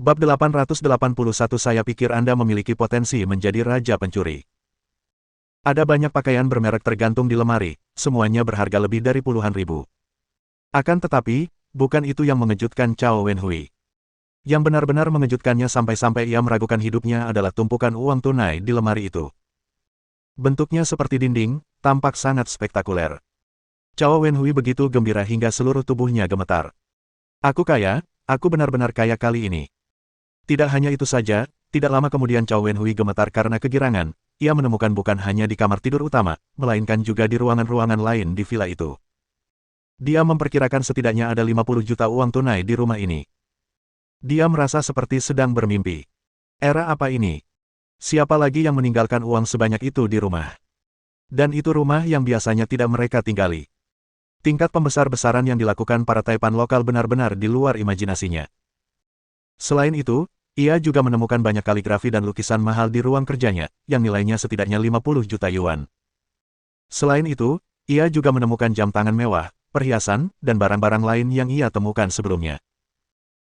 Bab 881. Saya pikir Anda memiliki potensi menjadi raja pencuri. Ada banyak pakaian bermerek tergantung di lemari, semuanya berharga lebih dari puluhan ribu. Akan tetapi, bukan itu yang mengejutkan Cao Wenhui. Yang benar-benar mengejutkannya sampai-sampai ia meragukan hidupnya adalah tumpukan uang tunai di lemari itu. Bentuknya seperti dinding, tampak sangat spektakuler. Cao Wenhui begitu gembira hingga seluruh tubuhnya gemetar. Aku kaya, aku benar-benar kaya kali ini. Tidak hanya itu saja, tidak lama kemudian Cao Wenhui gemetar karena kegirangan, ia menemukan bukan hanya di kamar tidur utama, melainkan juga di ruangan-ruangan lain di villa itu. Dia memperkirakan setidaknya ada 50 juta uang tunai di rumah ini. Dia merasa seperti sedang bermimpi. Era apa ini? Siapa lagi yang meninggalkan uang sebanyak itu di rumah? Dan itu rumah yang biasanya tidak mereka tinggali. Tingkat pembesar-besaran yang dilakukan para taipan lokal benar-benar di luar imajinasinya. Selain itu, ia juga menemukan banyak kaligrafi dan lukisan mahal di ruang kerjanya, yang nilainya setidaknya 50 juta yuan. Selain itu, ia juga menemukan jam tangan mewah, perhiasan, dan barang-barang lain yang ia temukan sebelumnya.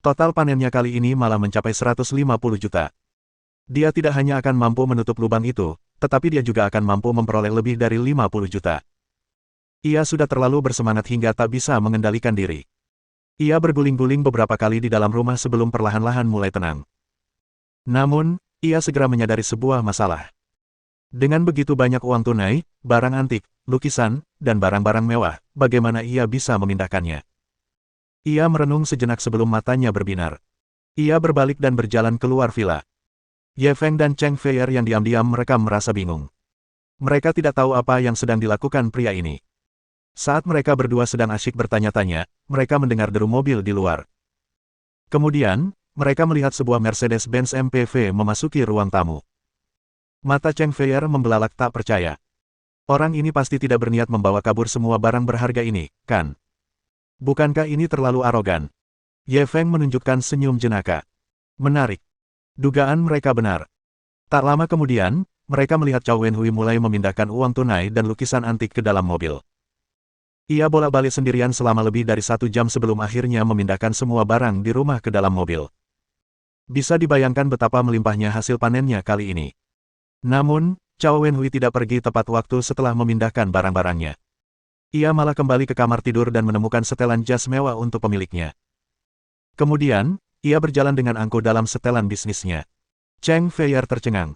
Total panennya kali ini malah mencapai 150 juta. Dia tidak hanya akan mampu menutup lubang itu, tetapi dia juga akan mampu memperoleh lebih dari 50 juta. Ia sudah terlalu bersemangat hingga tak bisa mengendalikan diri. Ia berguling-guling beberapa kali di dalam rumah sebelum perlahan-lahan mulai tenang. Namun, ia segera menyadari sebuah masalah. Dengan begitu banyak uang tunai, barang antik, lukisan, dan barang-barang mewah, bagaimana ia bisa memindahkannya? Ia merenung sejenak sebelum matanya berbinar. Ia berbalik dan berjalan keluar villa. Ye Feng dan Cheng Feier yang diam-diam merekam merasa bingung. Mereka tidak tahu apa yang sedang dilakukan pria ini. Saat mereka berdua sedang asyik bertanya-tanya, mereka mendengar deru mobil di luar. Kemudian, mereka melihat sebuah Mercedes-Benz MPV memasuki ruang tamu. Mata Cheng Feier membelalak tak percaya. Orang ini pasti tidak berniat membawa kabur semua barang berharga ini, kan? Bukankah ini terlalu arogan? Ye Feng menunjukkan senyum jenaka. Menarik. Dugaan mereka benar. Tak lama kemudian, mereka melihat Cao Wenhui mulai memindahkan uang tunai dan lukisan antik ke dalam mobil. Ia bolak-balik sendirian selama lebih dari 1 jam sebelum akhirnya memindahkan semua barang di rumah ke dalam mobil. Bisa dibayangkan betapa melimpahnya hasil panennya kali ini. Namun, Cao Wenhui tidak pergi tepat waktu setelah memindahkan barang-barangnya. Ia malah kembali ke kamar tidur dan menemukan setelan jas mewah untuk pemiliknya. Kemudian, ia berjalan dengan angkuh dalam setelan bisnisnya. Cheng Feier tercengang.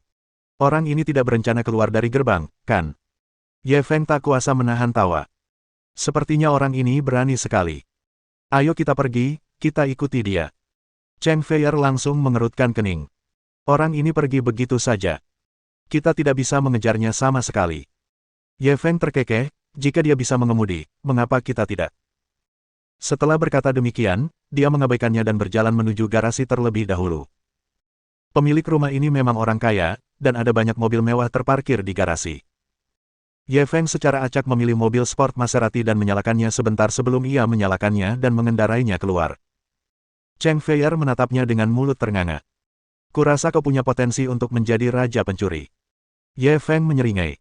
Orang ini tidak berencana keluar dari gerbang, kan? Ye Feng tak kuasa menahan tawa. Sepertinya orang ini berani sekali. Ayo kita pergi, kita ikuti dia. Cheng Feier langsung mengerutkan kening. Orang ini pergi begitu saja. Kita tidak bisa mengejarnya sama sekali. Ye Feng terkekeh, jika dia bisa mengemudi, mengapa kita tidak? Setelah berkata demikian, dia mengabaikannya dan berjalan menuju garasi terlebih dahulu. Pemilik rumah ini memang orang kaya, dan ada banyak mobil mewah terparkir di garasi. Ye Feng secara acak memilih mobil sport Maserati dan menyalakannya sebentar sebelum ia menyalakannya dan mengendarainya keluar. Cheng Feier menatapnya dengan mulut ternganga. Kurasa kau punya potensi untuk menjadi raja pencuri. Ye Feng menyeringai.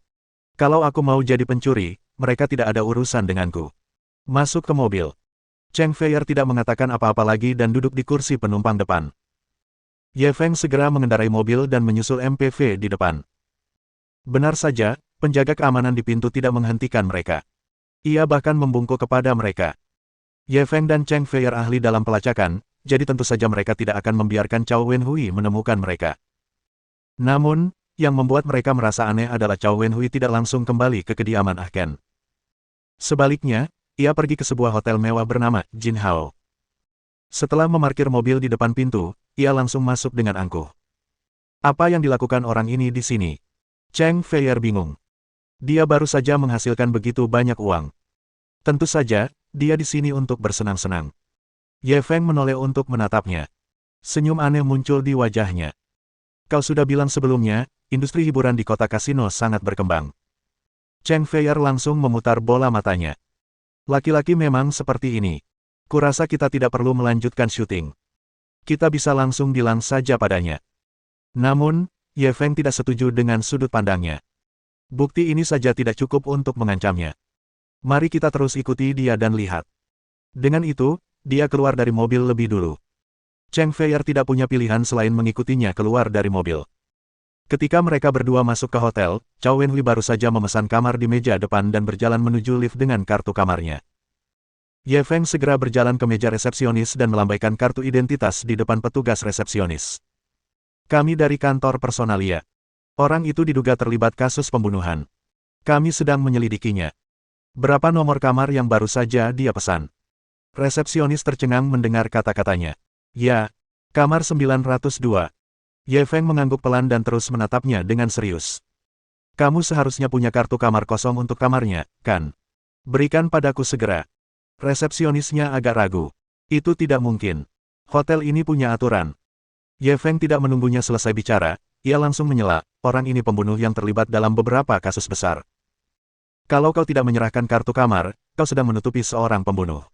Kalau aku mau jadi pencuri, mereka tidak ada urusan denganku. Masuk ke mobil. Cheng Feier tidak mengatakan apa-apa lagi dan duduk di kursi penumpang depan. Ye Feng segera mengendarai mobil dan menyusul MPV di depan. Benar saja, penjaga keamanan di pintu tidak menghentikan mereka. Ia bahkan membungkuk kepada mereka. Ye Feng dan Cheng Feier ahli dalam pelacakan, jadi tentu saja mereka tidak akan membiarkan Cao Wenhui menemukan mereka. Namun, yang membuat mereka merasa aneh adalah Cao Wenhui tidak langsung kembali ke kediaman Ah Ken. Sebaliknya, ia pergi ke sebuah hotel mewah bernama Jin Hao. Setelah memarkir mobil di depan pintu, ia langsung masuk dengan angkuh. Apa yang dilakukan orang ini di sini? Cheng Feier bingung. Dia baru saja menghasilkan begitu banyak uang. Tentu saja, dia di sini untuk bersenang-senang. Ye Feng menoleh untuk menatapnya. Senyum aneh muncul di wajahnya. Kau sudah bilang sebelumnya, industri hiburan di kota kasino sangat berkembang. Cheng Feier langsung memutar bola matanya. Laki-laki memang seperti ini. Kurasa kita tidak perlu melanjutkan syuting. Kita bisa langsung bilang saja padanya. Namun, Ye Feng tidak setuju dengan sudut pandangnya. Bukti ini saja tidak cukup untuk mengancamnya. Mari kita terus ikuti dia dan lihat. Dengan itu, dia keluar dari mobil lebih dulu. Cheng Feier tidak punya pilihan selain mengikutinya keluar dari mobil. Ketika mereka berdua masuk ke hotel, Cao Wenhui baru saja memesan kamar di meja depan dan berjalan menuju lift dengan kartu kamarnya. Ye Feng segera berjalan ke meja resepsionis dan melambaikan kartu identitas di depan petugas resepsionis. Kami dari kantor personalia. Orang itu diduga terlibat kasus pembunuhan. Kami sedang menyelidikinya. Berapa nomor kamar yang baru saja dia pesan? Resepsionis tercengang mendengar kata-katanya. Ya, kamar 902. Ye Feng mengangguk pelan dan terus menatapnya dengan serius. Kamu seharusnya punya kartu kamar kosong untuk kamarnya, kan? Berikan padaku segera. Resepsionisnya agak ragu. Itu tidak mungkin. Hotel ini punya aturan. Ye Feng tidak menunggunya selesai bicara, ia langsung menyela, orang ini pembunuh yang terlibat dalam beberapa kasus besar. Kalau kau tidak menyerahkan kartu kamar, kau sedang menutupi seorang pembunuh.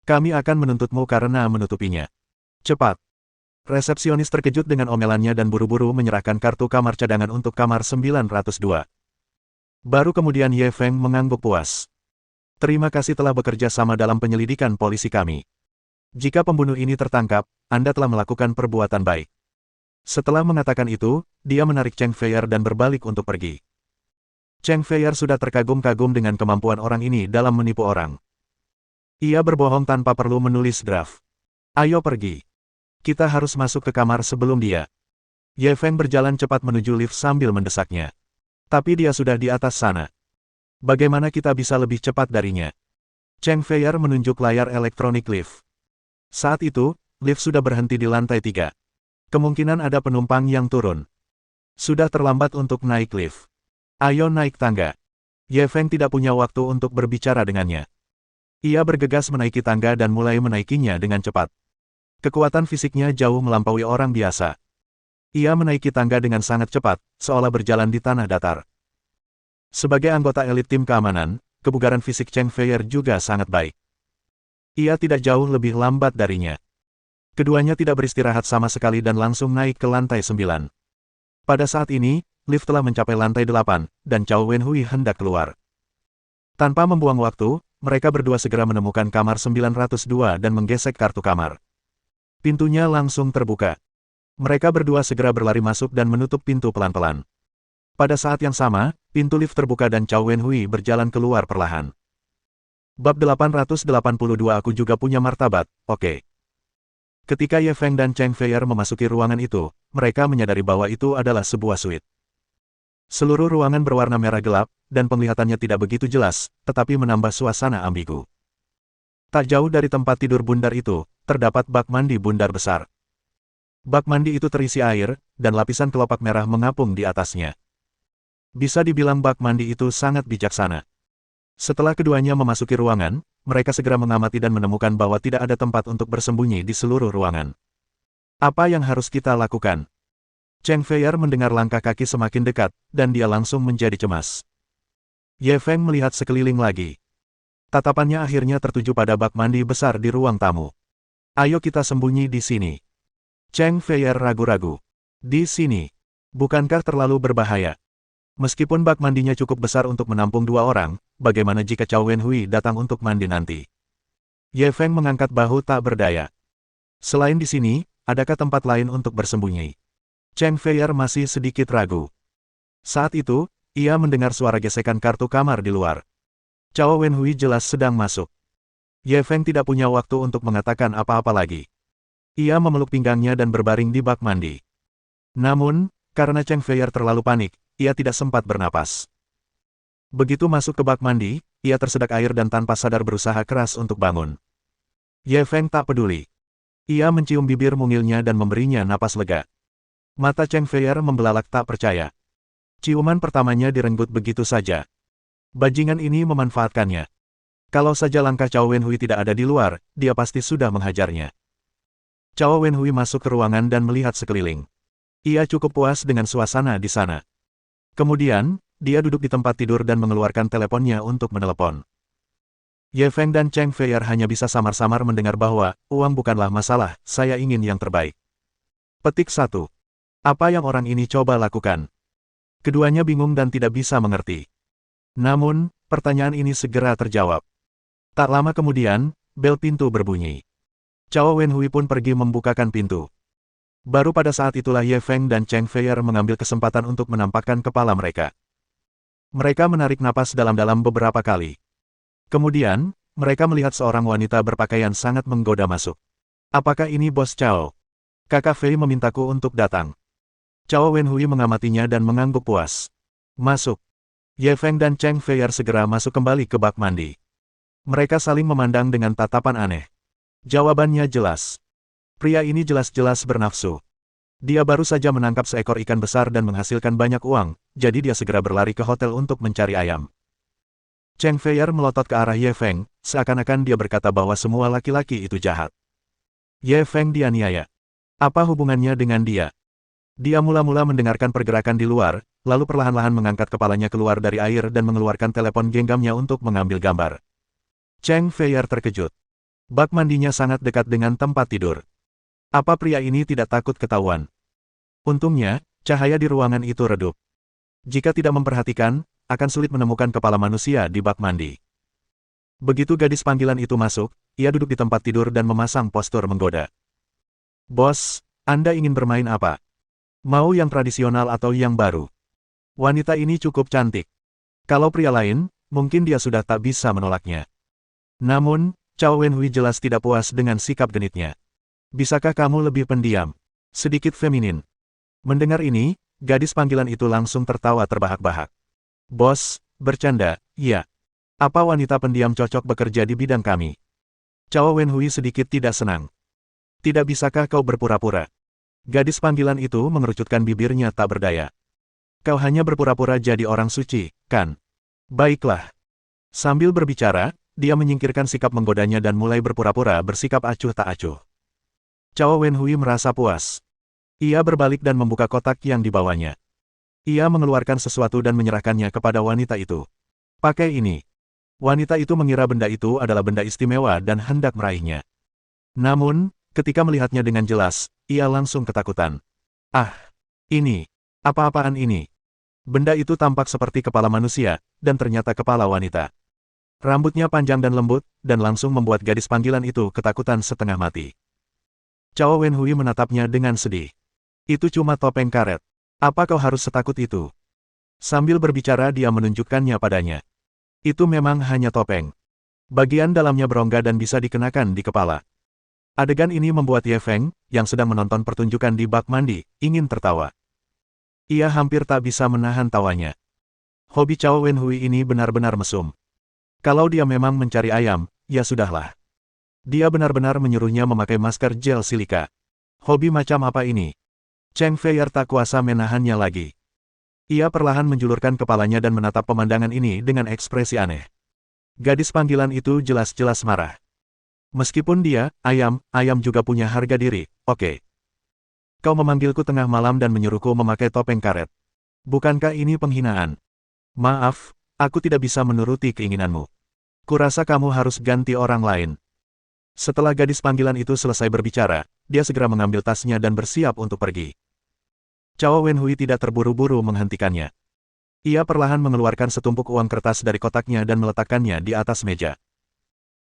Kami akan menuntutmu karena menutupinya. Cepat. Resepsionis terkejut dengan omelannya dan buru-buru menyerahkan kartu kamar cadangan untuk kamar 902. Baru kemudian Ye Feng mengangguk puas. Terima kasih telah bekerja sama dalam penyelidikan polisi kami. Jika pembunuh ini tertangkap, Anda telah melakukan perbuatan baik. Setelah mengatakan itu, dia menarik Cheng Feier dan berbalik untuk pergi. Cheng Feier sudah terkagum-kagum dengan kemampuan orang ini dalam menipu orang. Ia berbohong tanpa perlu menulis draft. Ayo pergi. Kita harus masuk ke kamar sebelum dia. Ye Feng berjalan cepat menuju lift sambil mendesaknya. Tapi dia sudah di atas sana. Bagaimana kita bisa lebih cepat darinya? Cheng Feier menunjuk layar elektronik lift. Saat itu, lift sudah berhenti di lantai 3. Kemungkinan ada penumpang yang turun. Sudah terlambat untuk naik lift. Ayo naik tangga. Ye Feng tidak punya waktu untuk berbicara dengannya. Ia bergegas menaiki tangga dan mulai menaikinya dengan cepat. Kekuatan fisiknya jauh melampaui orang biasa. Ia menaiki tangga dengan sangat cepat, seolah berjalan di tanah datar. Sebagai anggota elit tim keamanan, kebugaran fisik Cheng Feier juga sangat baik. Ia tidak jauh lebih lambat darinya. Keduanya tidak beristirahat sama sekali dan langsung naik ke lantai 9. Pada saat ini, lift telah mencapai lantai 8, dan Cao Wenhui hendak keluar. Tanpa membuang waktu, mereka berdua segera menemukan kamar 902 dan menggesek kartu kamar. Pintunya langsung terbuka. Mereka berdua segera berlari masuk dan menutup pintu pelan-pelan. Pada saat yang sama, pintu lift terbuka dan Cao Wenhui berjalan keluar perlahan. Bab 882 Aku juga punya martabat, oke. Ketika Ye Feng dan Cheng Feier memasuki ruangan itu, mereka menyadari bahwa itu adalah sebuah suite. Seluruh ruangan berwarna merah gelap, dan penglihatannya tidak begitu jelas, tetapi menambah suasana ambigu. Tak jauh dari tempat tidur bundar itu, terdapat bak mandi bundar besar. Bak mandi itu terisi air, dan lapisan kelopak merah mengapung di atasnya. Bisa dibilang bak mandi itu sangat bijaksana. Setelah keduanya memasuki ruangan, mereka segera mengamati dan menemukan bahwa tidak ada tempat untuk bersembunyi di seluruh ruangan. Apa yang harus kita lakukan? Cheng Feier mendengar langkah kaki semakin dekat, dan dia langsung menjadi cemas. Ye Feng melihat sekeliling lagi. Tatapannya akhirnya tertuju pada bak mandi besar di ruang tamu. Ayo kita sembunyi di sini. Cheng Feier ragu-ragu. Di sini. Bukankah terlalu berbahaya? Meskipun bak mandinya cukup besar untuk menampung 2 orang, bagaimana jika Cao Wenhui datang untuk mandi nanti? Ye Feng mengangkat bahu tak berdaya. Selain di sini, adakah tempat lain untuk bersembunyi? Cheng Feier masih sedikit ragu. Saat itu, ia mendengar suara gesekan kartu kamar di luar. Cao Wenhui jelas sedang masuk. Ye Feng tidak punya waktu untuk mengatakan apa-apa lagi. Ia memeluk pinggangnya dan berbaring di bak mandi. Namun, karena Cheng Feier terlalu panik, ia tidak sempat bernapas. Begitu masuk ke bak mandi, ia tersedak air dan tanpa sadar berusaha keras untuk bangun. Ye Feng tak peduli. Ia mencium bibir mungilnya dan memberinya napas lega. Mata Cheng Feier membelalak tak percaya. Ciuman pertamanya direnggut begitu saja. Bajingan ini memanfaatkannya. Kalau saja langkah Cao Wenhui tidak ada di luar, dia pasti sudah menghajarnya. Cao Wenhui masuk ke ruangan dan melihat sekeliling. Ia cukup puas dengan suasana di sana. Kemudian, dia duduk di tempat tidur dan mengeluarkan teleponnya untuk menelepon. Ye Feng dan Cheng Feier hanya bisa samar-samar mendengar bahwa, uang bukanlah masalah, saya ingin yang terbaik. Petik 1. Apa yang orang ini coba lakukan? Keduanya bingung dan tidak bisa mengerti. Namun, pertanyaan ini segera terjawab. Tak lama kemudian, bel pintu berbunyi. Cao Wenhui pun pergi membukakan pintu. Baru pada saat itulah Ye Feng dan Cheng Feier mengambil kesempatan untuk menampakkan kepala mereka. Mereka menarik napas dalam-dalam beberapa kali. Kemudian, mereka melihat seorang wanita berpakaian sangat menggoda masuk. Apakah ini Bos Cao? Kakak Fei memintaku untuk datang. Cao Wenhui mengamatinya dan mengangguk puas. Masuk. Ye Feng dan Cheng Feier segera masuk kembali ke bak mandi. Mereka saling memandang dengan tatapan aneh. Jawabannya jelas. Pria ini jelas-jelas bernafsu. Dia baru saja menangkap seekor ikan besar dan menghasilkan banyak uang, jadi dia segera berlari ke hotel untuk mencari ayam. Cheng Feier melotot ke arah Ye Feng, seakan-akan dia berkata bahwa semua laki-laki itu jahat. Ye Feng dianiaya. Apa hubungannya dengan dia? Dia mula-mula mendengarkan pergerakan di luar, lalu perlahan-lahan mengangkat kepalanya keluar dari air dan mengeluarkan telepon genggamnya untuk mengambil gambar. Cheng Feier terkejut. Bak mandinya sangat dekat dengan tempat tidur. Apa pria ini tidak takut ketahuan? Untungnya, cahaya di ruangan itu redup. Jika tidak memperhatikan, akan sulit menemukan kepala manusia di bak mandi. Begitu gadis panggilan itu masuk, ia duduk di tempat tidur dan memasang postur menggoda. Bos, Anda ingin bermain apa? Mau yang tradisional atau yang baru? Wanita ini cukup cantik. Kalau pria lain, mungkin dia sudah tak bisa menolaknya. Namun, Cao Wenhui jelas tidak puas dengan sikap genitnya. Bisakah kamu lebih pendiam? Sedikit feminin. Mendengar ini, gadis panggilan itu langsung tertawa terbahak-bahak. Bos, bercanda, iya. Apa wanita pendiam cocok bekerja di bidang kami? Cao Wenhui sedikit tidak senang. Tidak bisakah kau berpura-pura? Gadis panggilan itu mengerucutkan bibirnya tak berdaya. Kau hanya berpura-pura jadi orang suci, kan? Baiklah. Sambil berbicara, dia menyingkirkan sikap menggodanya dan mulai berpura-pura bersikap acuh tak acuh. Cao Wenhui merasa puas. Ia berbalik dan membuka kotak yang dibawanya. Ia mengeluarkan sesuatu dan menyerahkannya kepada wanita itu. Pakai ini. Wanita itu mengira benda itu adalah benda istimewa dan hendak meraihnya. Namun, ketika melihatnya dengan jelas, ia langsung ketakutan. Ah, ini. Apa-apaan ini? Benda itu tampak seperti kepala manusia, dan ternyata kepala wanita. Rambutnya panjang dan lembut, dan langsung membuat gadis panggilan itu ketakutan setengah mati. Cao Wenhui menatapnya dengan sedih. Itu cuma topeng karet. Apa kau harus setakut itu? Sambil berbicara dia menunjukkannya padanya. Itu memang hanya topeng. Bagian dalamnya berongga dan bisa dikenakan di kepala. Adegan ini membuat Ye Feng, yang sedang menonton pertunjukan di bak mandi, ingin tertawa. Ia hampir tak bisa menahan tawanya. Hobi Cao Wenhui ini benar-benar mesum. Kalau dia memang mencari ayam, ya sudahlah. Dia benar-benar menyuruhnya memakai masker gel silika. Hobi macam apa ini? Cheng Feier tak kuasa menahannya lagi. Ia perlahan menjulurkan kepalanya dan menatap pemandangan ini dengan ekspresi aneh. Gadis panggilan itu jelas-jelas marah. Meskipun dia, ayam juga punya harga diri, oke. Kau memanggilku tengah malam dan menyuruhku memakai topeng karet. Bukankah ini penghinaan? Maaf, aku tidak bisa menuruti keinginanmu. Kurasa kamu harus ganti orang lain. Setelah gadis panggilan itu selesai berbicara, dia segera mengambil tasnya dan bersiap untuk pergi. Cao Wenhui tidak terburu-buru menghentikannya. Ia perlahan mengeluarkan setumpuk uang kertas dari kotaknya dan meletakkannya di atas meja.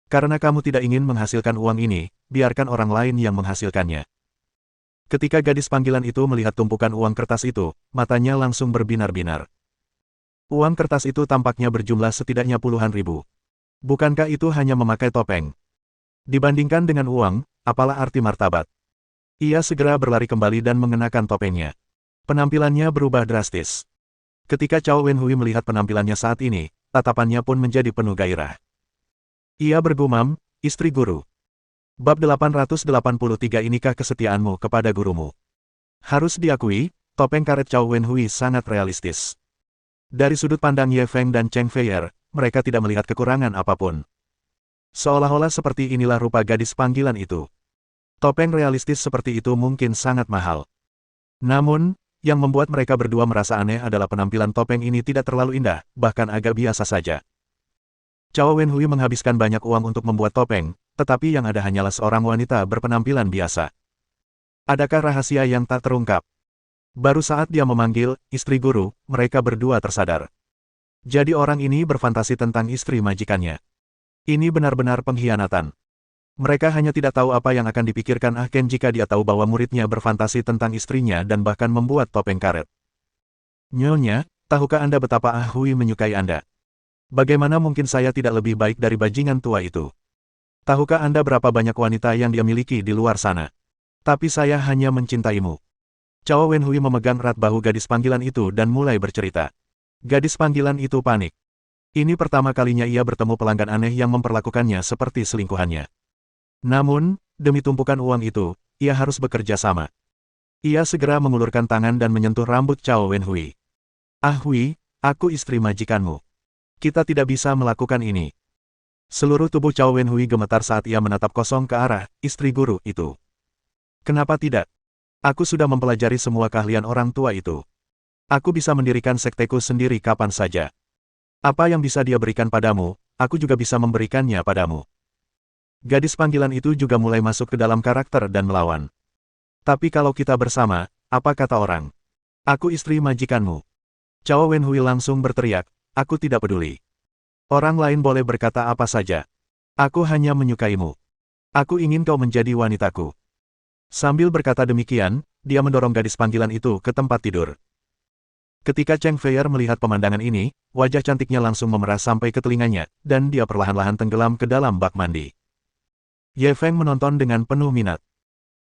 Karena kamu tidak ingin menghasilkan uang ini, biarkan orang lain yang menghasilkannya. Ketika gadis panggilan itu melihat tumpukan uang kertas itu, matanya langsung berbinar-binar. Uang kertas itu tampaknya berjumlah setidaknya puluhan ribu. Bukankah itu hanya memakai topeng? Dibandingkan dengan uang, apalah arti martabat? Ia segera berlari kembali dan mengenakan topengnya. Penampilannya berubah drastis. Ketika Cao Wenhui melihat penampilannya saat ini, tatapannya pun menjadi penuh gairah. Ia bergumam, istri guru. Bab 883 Inikah kesetiaanmu kepada gurumu? Harus diakui, topeng karet Cao Wenhui sangat realistis. Dari sudut pandang Ye Feng dan Cheng Feier, mereka tidak melihat kekurangan apapun. Seolah-olah seperti inilah rupa gadis panggilan itu. Topeng realistis seperti itu mungkin sangat mahal. Namun, yang membuat mereka berdua merasa aneh adalah penampilan topeng ini tidak terlalu indah, bahkan agak biasa saja. Cao Wenhui menghabiskan banyak uang untuk membuat topeng, tetapi yang ada hanyalah seorang wanita berpenampilan biasa. Adakah rahasia yang tak terungkap? Baru saat dia memanggil istri guru, mereka berdua tersadar. Jadi orang ini berfantasi tentang istri majikannya. Ini benar-benar pengkhianatan. Mereka hanya tidak tahu apa yang akan dipikirkan Ah Ken jika dia tahu bahwa muridnya berfantasi tentang istrinya dan bahkan membuat topeng karet. Nyonya, tahukah Anda betapa Ah Hui menyukai Anda? Bagaimana mungkin saya tidak lebih baik dari bajingan tua itu? Tahukah Anda berapa banyak wanita yang dia miliki di luar sana? Tapi saya hanya mencintaimu. Cao Wenhui memegang erat bahu gadis panggilan itu dan mulai bercerita. Gadis panggilan itu panik. Ini pertama kalinya ia bertemu pelanggan aneh yang memperlakukannya seperti selingkuhannya. Namun, demi tumpukan uang itu, ia harus bekerja sama. Ia segera mengulurkan tangan dan menyentuh rambut Cao Wenhui. Ah Hui, aku istri majikanmu. Kita tidak bisa melakukan ini. Seluruh tubuh Cao Wenhui gemetar saat ia menatap kosong ke arah istri guru itu. Kenapa tidak? Aku sudah mempelajari semua keahlian orang tua itu. Aku bisa mendirikan sekteku sendiri kapan saja. Apa yang bisa dia berikan padamu, aku juga bisa memberikannya padamu. Gadis panggilan itu juga mulai masuk ke dalam karakter dan melawan. Tapi kalau kita bersama, apa kata orang? Aku istri majikanmu. Cao Wenhui langsung berteriak, aku tidak peduli. Orang lain boleh berkata apa saja. Aku hanya menyukaimu. Aku ingin kau menjadi wanitaku. Sambil berkata demikian, dia mendorong gadis panggilan itu ke tempat tidur. Ketika Cheng Feier melihat pemandangan ini, wajah cantiknya langsung memerah sampai ke telinganya, dan dia perlahan-lahan tenggelam ke dalam bak mandi. Ye Feng menonton dengan penuh minat.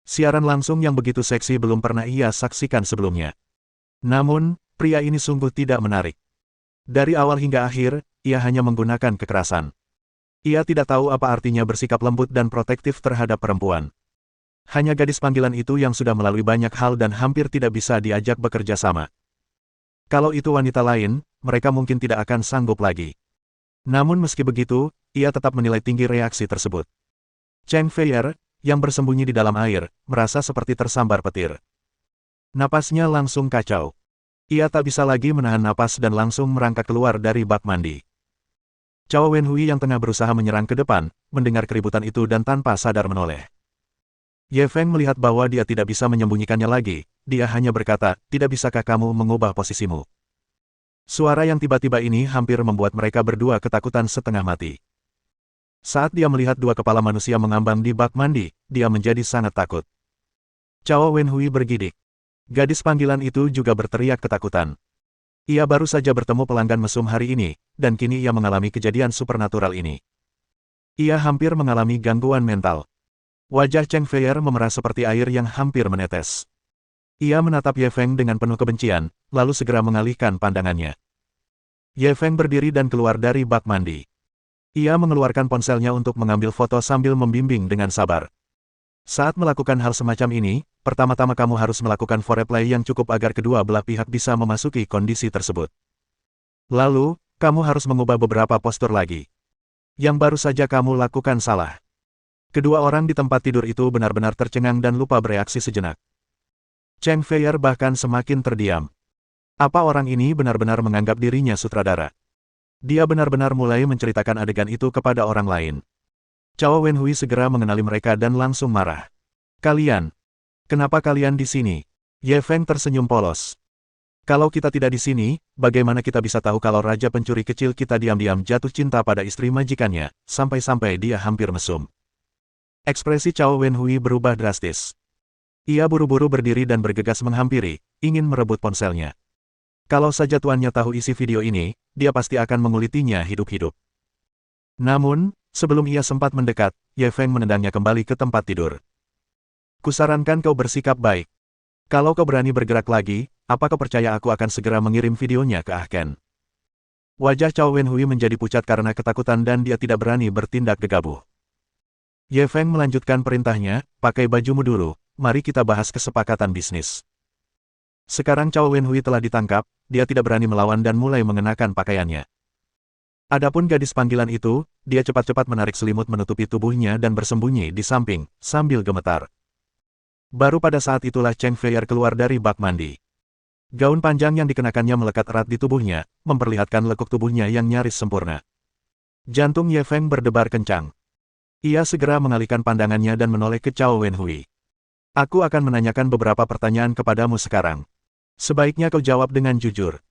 Siaran langsung yang begitu seksi belum pernah ia saksikan sebelumnya. Namun, pria ini sungguh tidak menarik. Dari awal hingga akhir, ia hanya menggunakan kekerasan. Ia tidak tahu apa artinya bersikap lembut dan protektif terhadap perempuan. Hanya gadis panggilan itu yang sudah melalui banyak hal dan hampir tidak bisa diajak bekerja sama. Kalau itu wanita lain, mereka mungkin tidak akan sanggup lagi. Namun meski begitu, ia tetap menilai tinggi reaksi tersebut. Cheng Feier, yang bersembunyi di dalam air, merasa seperti tersambar petir. Napasnya langsung kacau. Ia tak bisa lagi menahan napas dan langsung merangkak keluar dari bak mandi. Cao Wenhui yang tengah berusaha menyerang ke depan, mendengar keributan itu dan tanpa sadar menoleh. Ye Feng melihat bahwa dia tidak bisa menyembunyikannya lagi, dia hanya berkata, tidak bisakah kamu mengubah posisimu? Suara yang tiba-tiba ini hampir membuat mereka berdua ketakutan setengah mati. Saat dia melihat dua kepala manusia mengambang di bak mandi, dia menjadi sangat takut. Cao Wenhui bergidik. Gadis panggilan itu juga berteriak ketakutan. Ia baru saja bertemu pelanggan mesum hari ini, dan kini ia mengalami kejadian supernatural ini. Ia hampir mengalami gangguan mental. Wajah Cheng Feier memerah seperti air yang hampir menetes. Ia menatap Ye Feng dengan penuh kebencian, lalu segera mengalihkan pandangannya. Ye Feng berdiri dan keluar dari bak mandi. Ia mengeluarkan ponselnya untuk mengambil foto sambil membimbing dengan sabar. Saat melakukan hal semacam ini, pertama-tama kamu harus melakukan foreplay yang cukup agar kedua belah pihak bisa memasuki kondisi tersebut. Lalu, kamu harus mengubah beberapa postur lagi. Yang baru saja kamu lakukan salah. Kedua orang di tempat tidur itu benar-benar tercengang dan lupa bereaksi sejenak. Cheng Feier bahkan semakin terdiam. Apa orang ini benar-benar menganggap dirinya sutradara? Dia benar-benar mulai menceritakan adegan itu kepada orang lain. Cao Wenhui segera mengenali mereka dan langsung marah. Kalian? Kenapa kalian di sini? Ye Feng tersenyum polos. Kalau kita tidak di sini, bagaimana kita bisa tahu kalau raja pencuri kecil kita diam-diam jatuh cinta pada istri majikannya, sampai-sampai dia hampir mesum. Ekspresi Cao Wenhui berubah drastis. Ia buru-buru berdiri dan bergegas menghampiri, ingin merebut ponselnya. Kalau saja tuannya tahu isi video ini, dia pasti akan mengulitinya hidup-hidup. Namun, sebelum ia sempat mendekat, Ye Feng menendangnya kembali ke tempat tidur. Kusarankan kau bersikap baik. Kalau kau berani bergerak lagi, apa kau percaya aku akan segera mengirim videonya ke Ah Ken? Wajah Cao Wenhui menjadi pucat karena ketakutan dan dia tidak berani bertindak gegabah. Ye Feng melanjutkan perintahnya, pakai bajumu dulu, mari kita bahas kesepakatan bisnis. Sekarang Cao Wenhui telah ditangkap, dia tidak berani melawan dan mulai mengenakan pakaiannya. Adapun gadis panggilan itu, dia cepat-cepat menarik selimut menutupi tubuhnya dan bersembunyi di samping, sambil gemetar. Baru pada saat itulah Cheng Feier keluar dari bak mandi. Gaun panjang yang dikenakannya melekat erat di tubuhnya, memperlihatkan lekuk tubuhnya yang nyaris sempurna. Jantung Ye Feng berdebar kencang. Ia segera mengalihkan pandangannya dan menoleh ke Cao Wenhui. Aku akan menanyakan beberapa pertanyaan kepadamu sekarang. Sebaiknya kau jawab dengan jujur.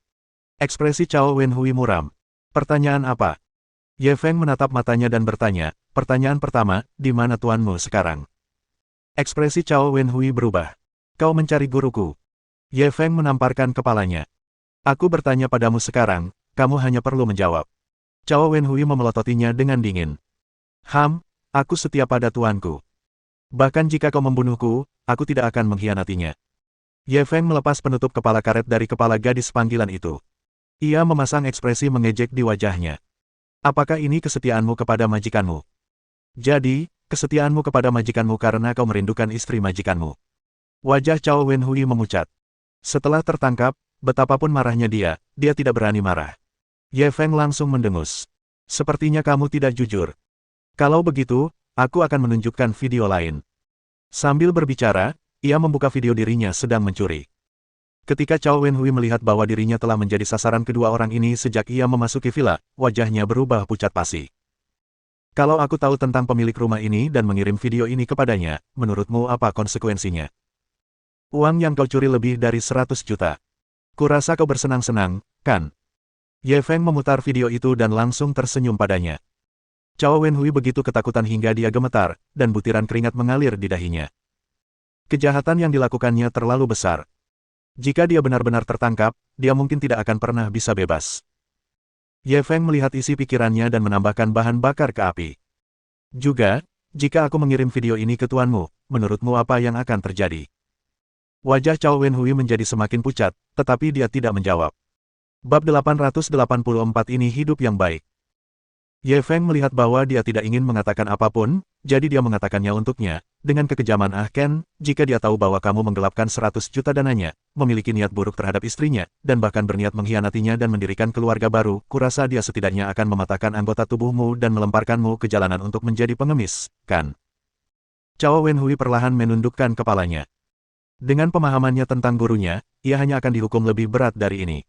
Ekspresi Cao Wenhui muram. Pertanyaan apa? Ye Feng menatap matanya dan bertanya, pertanyaan pertama, di mana tuanmu sekarang? Ekspresi Cao Wenhui berubah. Kau mencari guruku. Ye Feng menamparkan kepalanya. Aku bertanya padamu sekarang, kamu hanya perlu menjawab. Cao Wenhui memelototinya dengan dingin. Aku setia pada tuanku. Bahkan jika kau membunuhku, aku tidak akan mengkhianatinya. Ye Feng melepas penutup kepala karet dari kepala gadis panggilan itu. Ia memasang ekspresi mengejek di wajahnya. Apakah ini kesetiaanmu kepada majikanmu? Jadi, kesetiaanmu kepada majikanmu karena kau merindukan istri majikanmu. Wajah Cao Wenhui memucat. Setelah tertangkap, betapapun marahnya dia tidak berani marah. Ye Feng langsung mendengus. Sepertinya kamu tidak jujur. Kalau begitu, aku akan menunjukkan video lain. Sambil berbicara, ia membuka video dirinya sedang mencuri. Ketika Cao Wenhui melihat bahwa dirinya telah menjadi sasaran kedua orang ini sejak ia memasuki villa, wajahnya berubah pucat pasi. Kalau aku tahu tentang pemilik rumah ini dan mengirim video ini kepadanya, menurutmu apa konsekuensinya? Uang yang kau curi lebih dari 100 juta. Kurasa kau bersenang-senang, kan? Ye Feng memutar video itu dan langsung tersenyum padanya. Cao Wenhui begitu ketakutan hingga dia gemetar, dan butiran keringat mengalir di dahinya. Kejahatan yang dilakukannya terlalu besar. Jika dia benar-benar tertangkap, dia mungkin tidak akan pernah bisa bebas. Ye Feng melihat isi pikirannya dan menambahkan bahan bakar ke api. Juga, jika aku mengirim video ini ke tuanmu, menurutmu apa yang akan terjadi? Wajah Cao Wenhui menjadi semakin pucat, tetapi dia tidak menjawab. Bab 884 ini hidup yang baik. Ye Feng melihat bahwa dia tidak ingin mengatakan apapun, jadi dia mengatakannya untuknya, dengan kekejaman Ken, jika dia tahu bahwa kamu menggelapkan 100 juta dananya, memiliki niat buruk terhadap istrinya, dan bahkan berniat mengkhianatinya dan mendirikan keluarga baru, kurasa dia setidaknya akan mematahkan anggota tubuhmu dan melemparkanmu ke jalanan untuk menjadi pengemis, kan? Cao Wenhui perlahan menundukkan kepalanya. Dengan pemahamannya tentang gurunya, ia hanya akan dihukum lebih berat dari ini.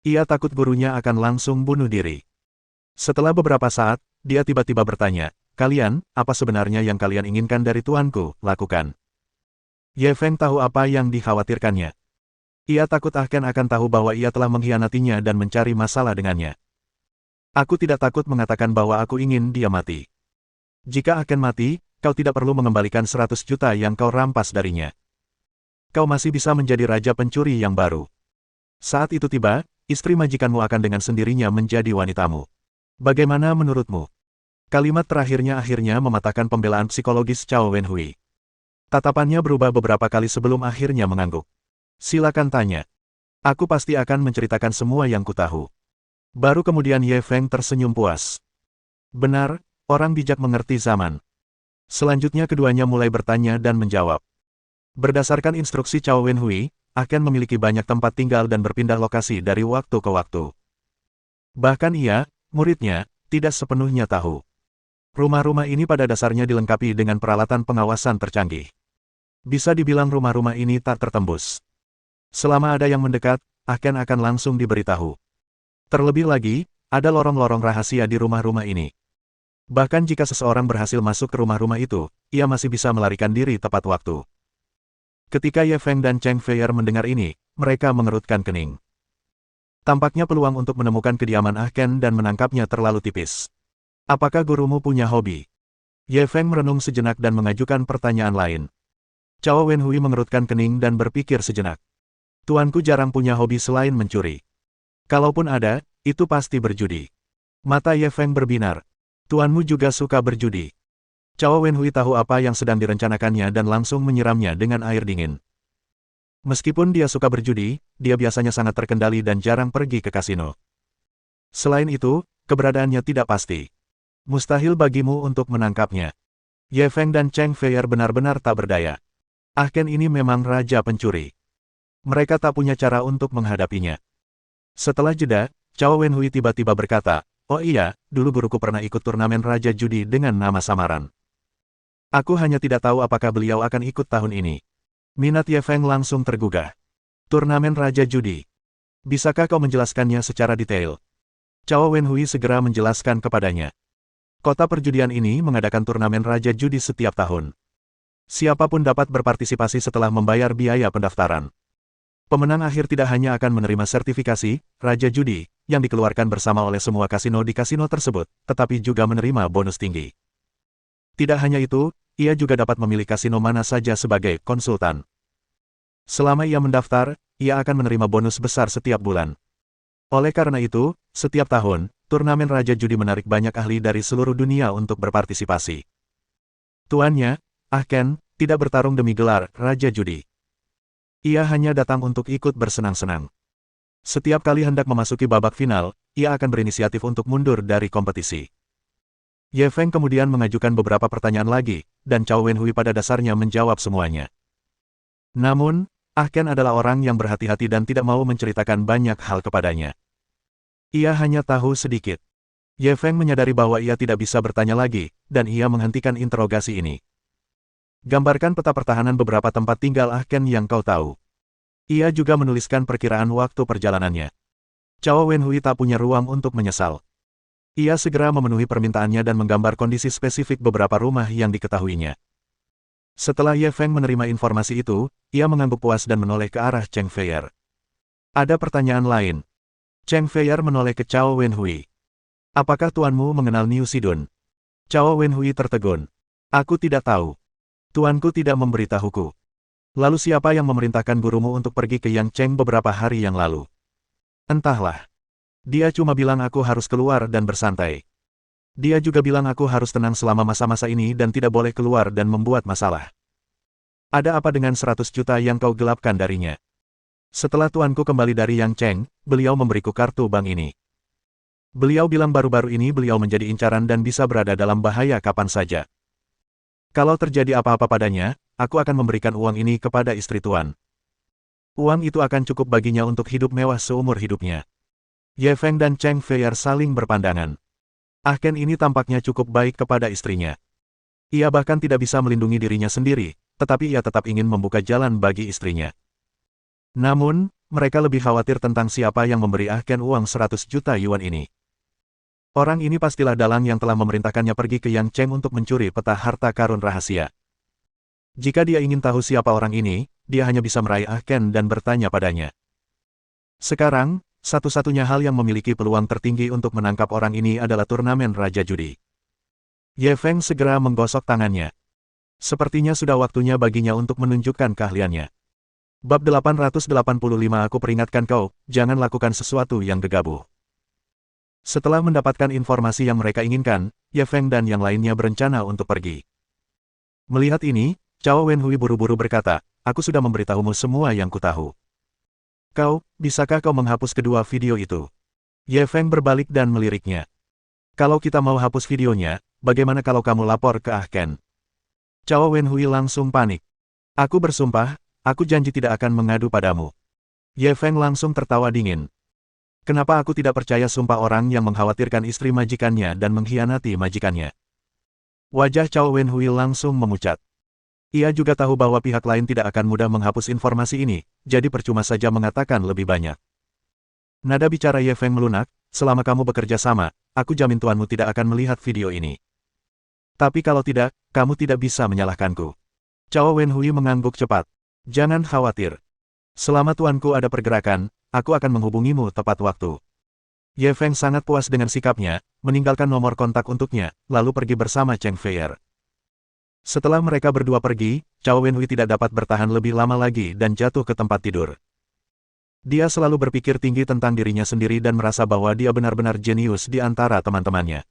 Ia takut gurunya akan langsung bunuh diri. Setelah beberapa saat, dia tiba-tiba bertanya, kalian, apa sebenarnya yang kalian inginkan dari tuanku, lakukan. Ye Feng tahu apa yang dikhawatirkannya. Ia takut Ken akan tahu bahwa ia telah mengkhianatinya dan mencari masalah dengannya. Aku tidak takut mengatakan bahwa aku ingin dia mati. Jika Ken mati, kau tidak perlu mengembalikan 100 juta yang kau rampas darinya. Kau masih bisa menjadi raja pencuri yang baru. Saat itu tiba, istri majikanmu akan dengan sendirinya menjadi wanitamu. Bagaimana menurutmu? Kalimat terakhirnya akhirnya mematahkan pembelaan psikologis Cao Wenhui. Tatapannya berubah beberapa kali sebelum akhirnya mengangguk. Silakan tanya. Aku pasti akan menceritakan semua yang kutahu. Baru kemudian Ye Feng tersenyum puas. Benar, orang bijak mengerti zaman. Selanjutnya keduanya mulai bertanya dan menjawab. Berdasarkan instruksi Cao Wenhui, Ken memiliki banyak tempat tinggal dan berpindah lokasi dari waktu ke waktu. Bahkan ia, muridnya, tidak sepenuhnya tahu. Rumah-rumah ini pada dasarnya dilengkapi dengan peralatan pengawasan tercanggih. Bisa dibilang rumah-rumah ini tak tertembus. Selama ada yang mendekat, Ken akan langsung diberitahu. Terlebih lagi, ada lorong-lorong rahasia di rumah-rumah ini. Bahkan jika seseorang berhasil masuk ke rumah-rumah itu, ia masih bisa melarikan diri tepat waktu. Ketika Ye Feng dan Cheng Feier mendengar ini, mereka mengerutkan kening. Tampaknya peluang untuk menemukan kediaman Ken dan menangkapnya terlalu tipis. Apakah gurumu punya hobi? Ye Feng merenung sejenak dan mengajukan pertanyaan lain. Cao Wenhui mengerutkan kening dan berpikir sejenak. Tuanku jarang punya hobi selain mencuri. Kalaupun ada, itu pasti berjudi. Mata Ye Feng berbinar. Tuanmu juga suka berjudi. Cao Wenhui tahu apa yang sedang direncanakannya dan langsung menyiramnya dengan air dingin. Meskipun dia suka berjudi, dia biasanya sangat terkendali dan jarang pergi ke kasino. Selain itu, keberadaannya tidak pasti. Mustahil bagimu untuk menangkapnya. Ye Feng dan Cheng Feier benar-benar tak berdaya. Ken ini memang raja pencuri. Mereka tak punya cara untuk menghadapinya. Setelah jeda, Cao Wenhui tiba-tiba berkata, oh iya, dulu guruku pernah ikut turnamen raja judi dengan nama samaran. Aku hanya tidak tahu apakah beliau akan ikut tahun ini. Minat Ye Feng langsung tergugah. Turnamen raja judi. Bisakah kau menjelaskannya secara detail? Cao Wenhui segera menjelaskan kepadanya. Kota perjudian ini mengadakan turnamen raja judi setiap tahun. Siapapun dapat berpartisipasi setelah membayar biaya pendaftaran. Pemenang akhir tidak hanya akan menerima sertifikasi Raja Judi yang dikeluarkan bersama oleh semua kasino di kasino tersebut, tetapi juga menerima bonus tinggi. Tidak hanya itu, ia juga dapat memilih kasino mana saja sebagai konsultan. Selama ia mendaftar, ia akan menerima bonus besar setiap bulan. Oleh karena itu, setiap tahun, turnamen Raja Judi menarik banyak ahli dari seluruh dunia untuk berpartisipasi. Tuannya, Ken, tidak bertarung demi gelar Raja Judi. Ia hanya datang untuk ikut bersenang-senang. Setiap kali hendak memasuki babak final, ia akan berinisiatif untuk mundur dari kompetisi. Ye Feng kemudian mengajukan beberapa pertanyaan lagi, dan Cao Wenhui pada dasarnya menjawab semuanya. Namun, Ken adalah orang yang berhati-hati dan tidak mau menceritakan banyak hal kepadanya. Ia hanya tahu sedikit. Ye Feng menyadari bahwa ia tidak bisa bertanya lagi, dan ia menghentikan interogasi ini. Gambarkan peta pertahanan beberapa tempat tinggal Ken yang kau tahu. Ia juga menuliskan perkiraan waktu perjalanannya. Cao Wenhui tak punya ruang untuk menyesal. Ia segera memenuhi permintaannya dan menggambar kondisi spesifik beberapa rumah yang diketahuinya. Setelah Ye Feng menerima informasi itu, ia mengangguk puas dan menoleh ke arah Cheng Feier. Ada pertanyaan lain. Cheng Feier menoleh ke Cao Wenhui. Apakah tuanmu mengenal Niu Sidun? Cao Wenhui tertegun. Aku tidak tahu. Tuanku tidak memberitahuku. Lalu siapa yang memerintahkan gurumu untuk pergi ke Yang Cheng beberapa hari yang lalu? Entahlah. Dia cuma bilang aku harus keluar dan bersantai. Dia juga bilang aku harus tenang selama masa-masa ini dan tidak boleh keluar dan membuat masalah. Ada apa dengan 100 juta yang kau gelapkan darinya? Setelah tuanku kembali dari Yang Cheng, beliau memberiku kartu bank ini. Beliau bilang baru-baru ini beliau menjadi incaran dan bisa berada dalam bahaya kapan saja. Kalau terjadi apa-apa padanya, aku akan memberikan uang ini kepada istri tuan. Uang itu akan cukup baginya untuk hidup mewah seumur hidupnya. Ye Feng dan Cheng Feier saling berpandangan. Ken ini tampaknya cukup baik kepada istrinya. Ia bahkan tidak bisa melindungi dirinya sendiri, tetapi ia tetap ingin membuka jalan bagi istrinya. Namun, mereka lebih khawatir tentang siapa yang memberi Ken uang 100 juta yuan ini. Orang ini pastilah dalang yang telah memerintahkannya pergi ke Yang Cheng untuk mencuri peta harta karun rahasia. Jika dia ingin tahu siapa orang ini, dia hanya bisa meraih Ken dan bertanya padanya. Sekarang, satu-satunya hal yang memiliki peluang tertinggi untuk menangkap orang ini adalah turnamen Raja Judi. Ye Feng segera menggosok tangannya. Sepertinya sudah waktunya baginya untuk menunjukkan keahliannya. Bab 885 Aku peringatkan kau, jangan lakukan sesuatu yang gegabah. Setelah mendapatkan informasi yang mereka inginkan, Ye Feng dan yang lainnya berencana untuk pergi. Melihat ini, Cao Wenhui buru-buru berkata, aku sudah memberitahumu semua yang kutahu. Bisakah kau menghapus kedua video itu? Ye Feng berbalik dan meliriknya. Kalau kita mau hapus videonya, bagaimana kalau kamu lapor ke Ken? Cao Wenhui langsung panik. Aku bersumpah, aku janji tidak akan mengadu padamu. Ye Feng langsung tertawa dingin. Kenapa aku tidak percaya sumpah orang yang mengkhawatirkan istri majikannya dan mengkhianati majikannya? Wajah Cao Wenhui langsung memucat. Ia juga tahu bahwa pihak lain tidak akan mudah menghapus informasi ini, jadi percuma saja mengatakan lebih banyak. Nada bicara Ye Feng melunak, selama kamu bekerja sama, aku jamin tuanmu tidak akan melihat video ini. Tapi kalau tidak, kamu tidak bisa menyalahkanku. Cao Wenhui mengangguk cepat. Jangan khawatir. Selama tuanku ada pergerakan, aku akan menghubungimu tepat waktu. Ye Feng sangat puas dengan sikapnya, meninggalkan nomor kontak untuknya, lalu pergi bersama Cheng Feier. Setelah mereka berdua pergi, Cao Wenhui tidak dapat bertahan lebih lama lagi dan jatuh ke tempat tidur. Dia selalu berpikir tinggi tentang dirinya sendiri dan merasa bahwa dia benar-benar jenius di antara teman-temannya.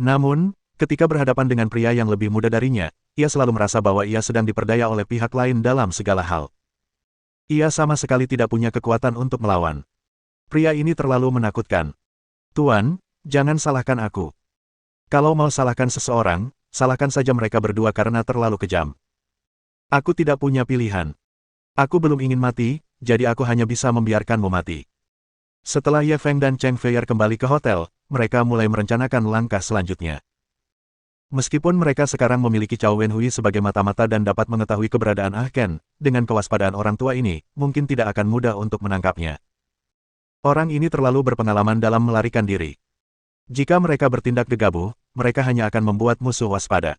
Namun, ketika berhadapan dengan pria yang lebih muda darinya, ia selalu merasa bahwa ia sedang diperdaya oleh pihak lain dalam segala hal. Ia sama sekali tidak punya kekuatan untuk melawan. Pria ini terlalu menakutkan. Tuan, jangan salahkan aku. Kalau mau salahkan seseorang, salahkan saja mereka berdua karena terlalu kejam. Aku tidak punya pilihan. Aku belum ingin mati, jadi aku hanya bisa membiarkanmu mati. Setelah Ye Feng dan Cheng Feier kembali ke hotel, mereka mulai merencanakan langkah selanjutnya. Meskipun mereka sekarang memiliki Cao Wenhui sebagai mata-mata dan dapat mengetahui keberadaan Ken, dengan kewaspadaan orang tua ini, mungkin tidak akan mudah untuk menangkapnya. Orang ini terlalu berpengalaman dalam melarikan diri. Jika mereka bertindak gegabah, mereka hanya akan membuat musuh waspada.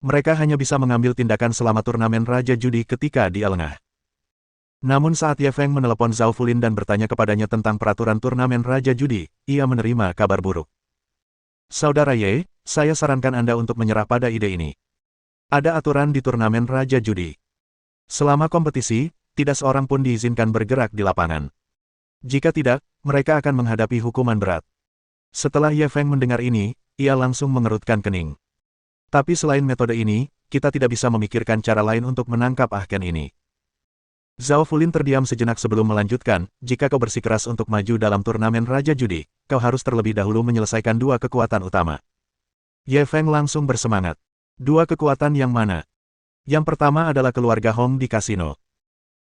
Mereka hanya bisa mengambil tindakan selama turnamen Raja Judi ketika dia lengah. Namun saat Ye Feng menelepon Zhao Fulin dan bertanya kepadanya tentang peraturan turnamen Raja Judi, ia menerima kabar buruk. Saudara Ye, saya sarankan Anda untuk menyerah pada ide ini. Ada aturan di turnamen Raja Judi. Selama kompetisi, tidak seorang pun diizinkan bergerak di lapangan. Jika tidak, mereka akan menghadapi hukuman berat. Setelah Ye Feng mendengar ini, ia langsung mengerutkan kening. Tapi selain metode ini, kita tidak bisa memikirkan cara lain untuk menangkap ahken ini. Zhao Fulin terdiam sejenak sebelum melanjutkan, jika kau bersikeras untuk maju dalam turnamen Raja Judi, kau harus terlebih dahulu menyelesaikan dua kekuatan utama. Ye Feng langsung bersemangat. Dua kekuatan yang mana? Yang pertama adalah keluarga Hong di kasino.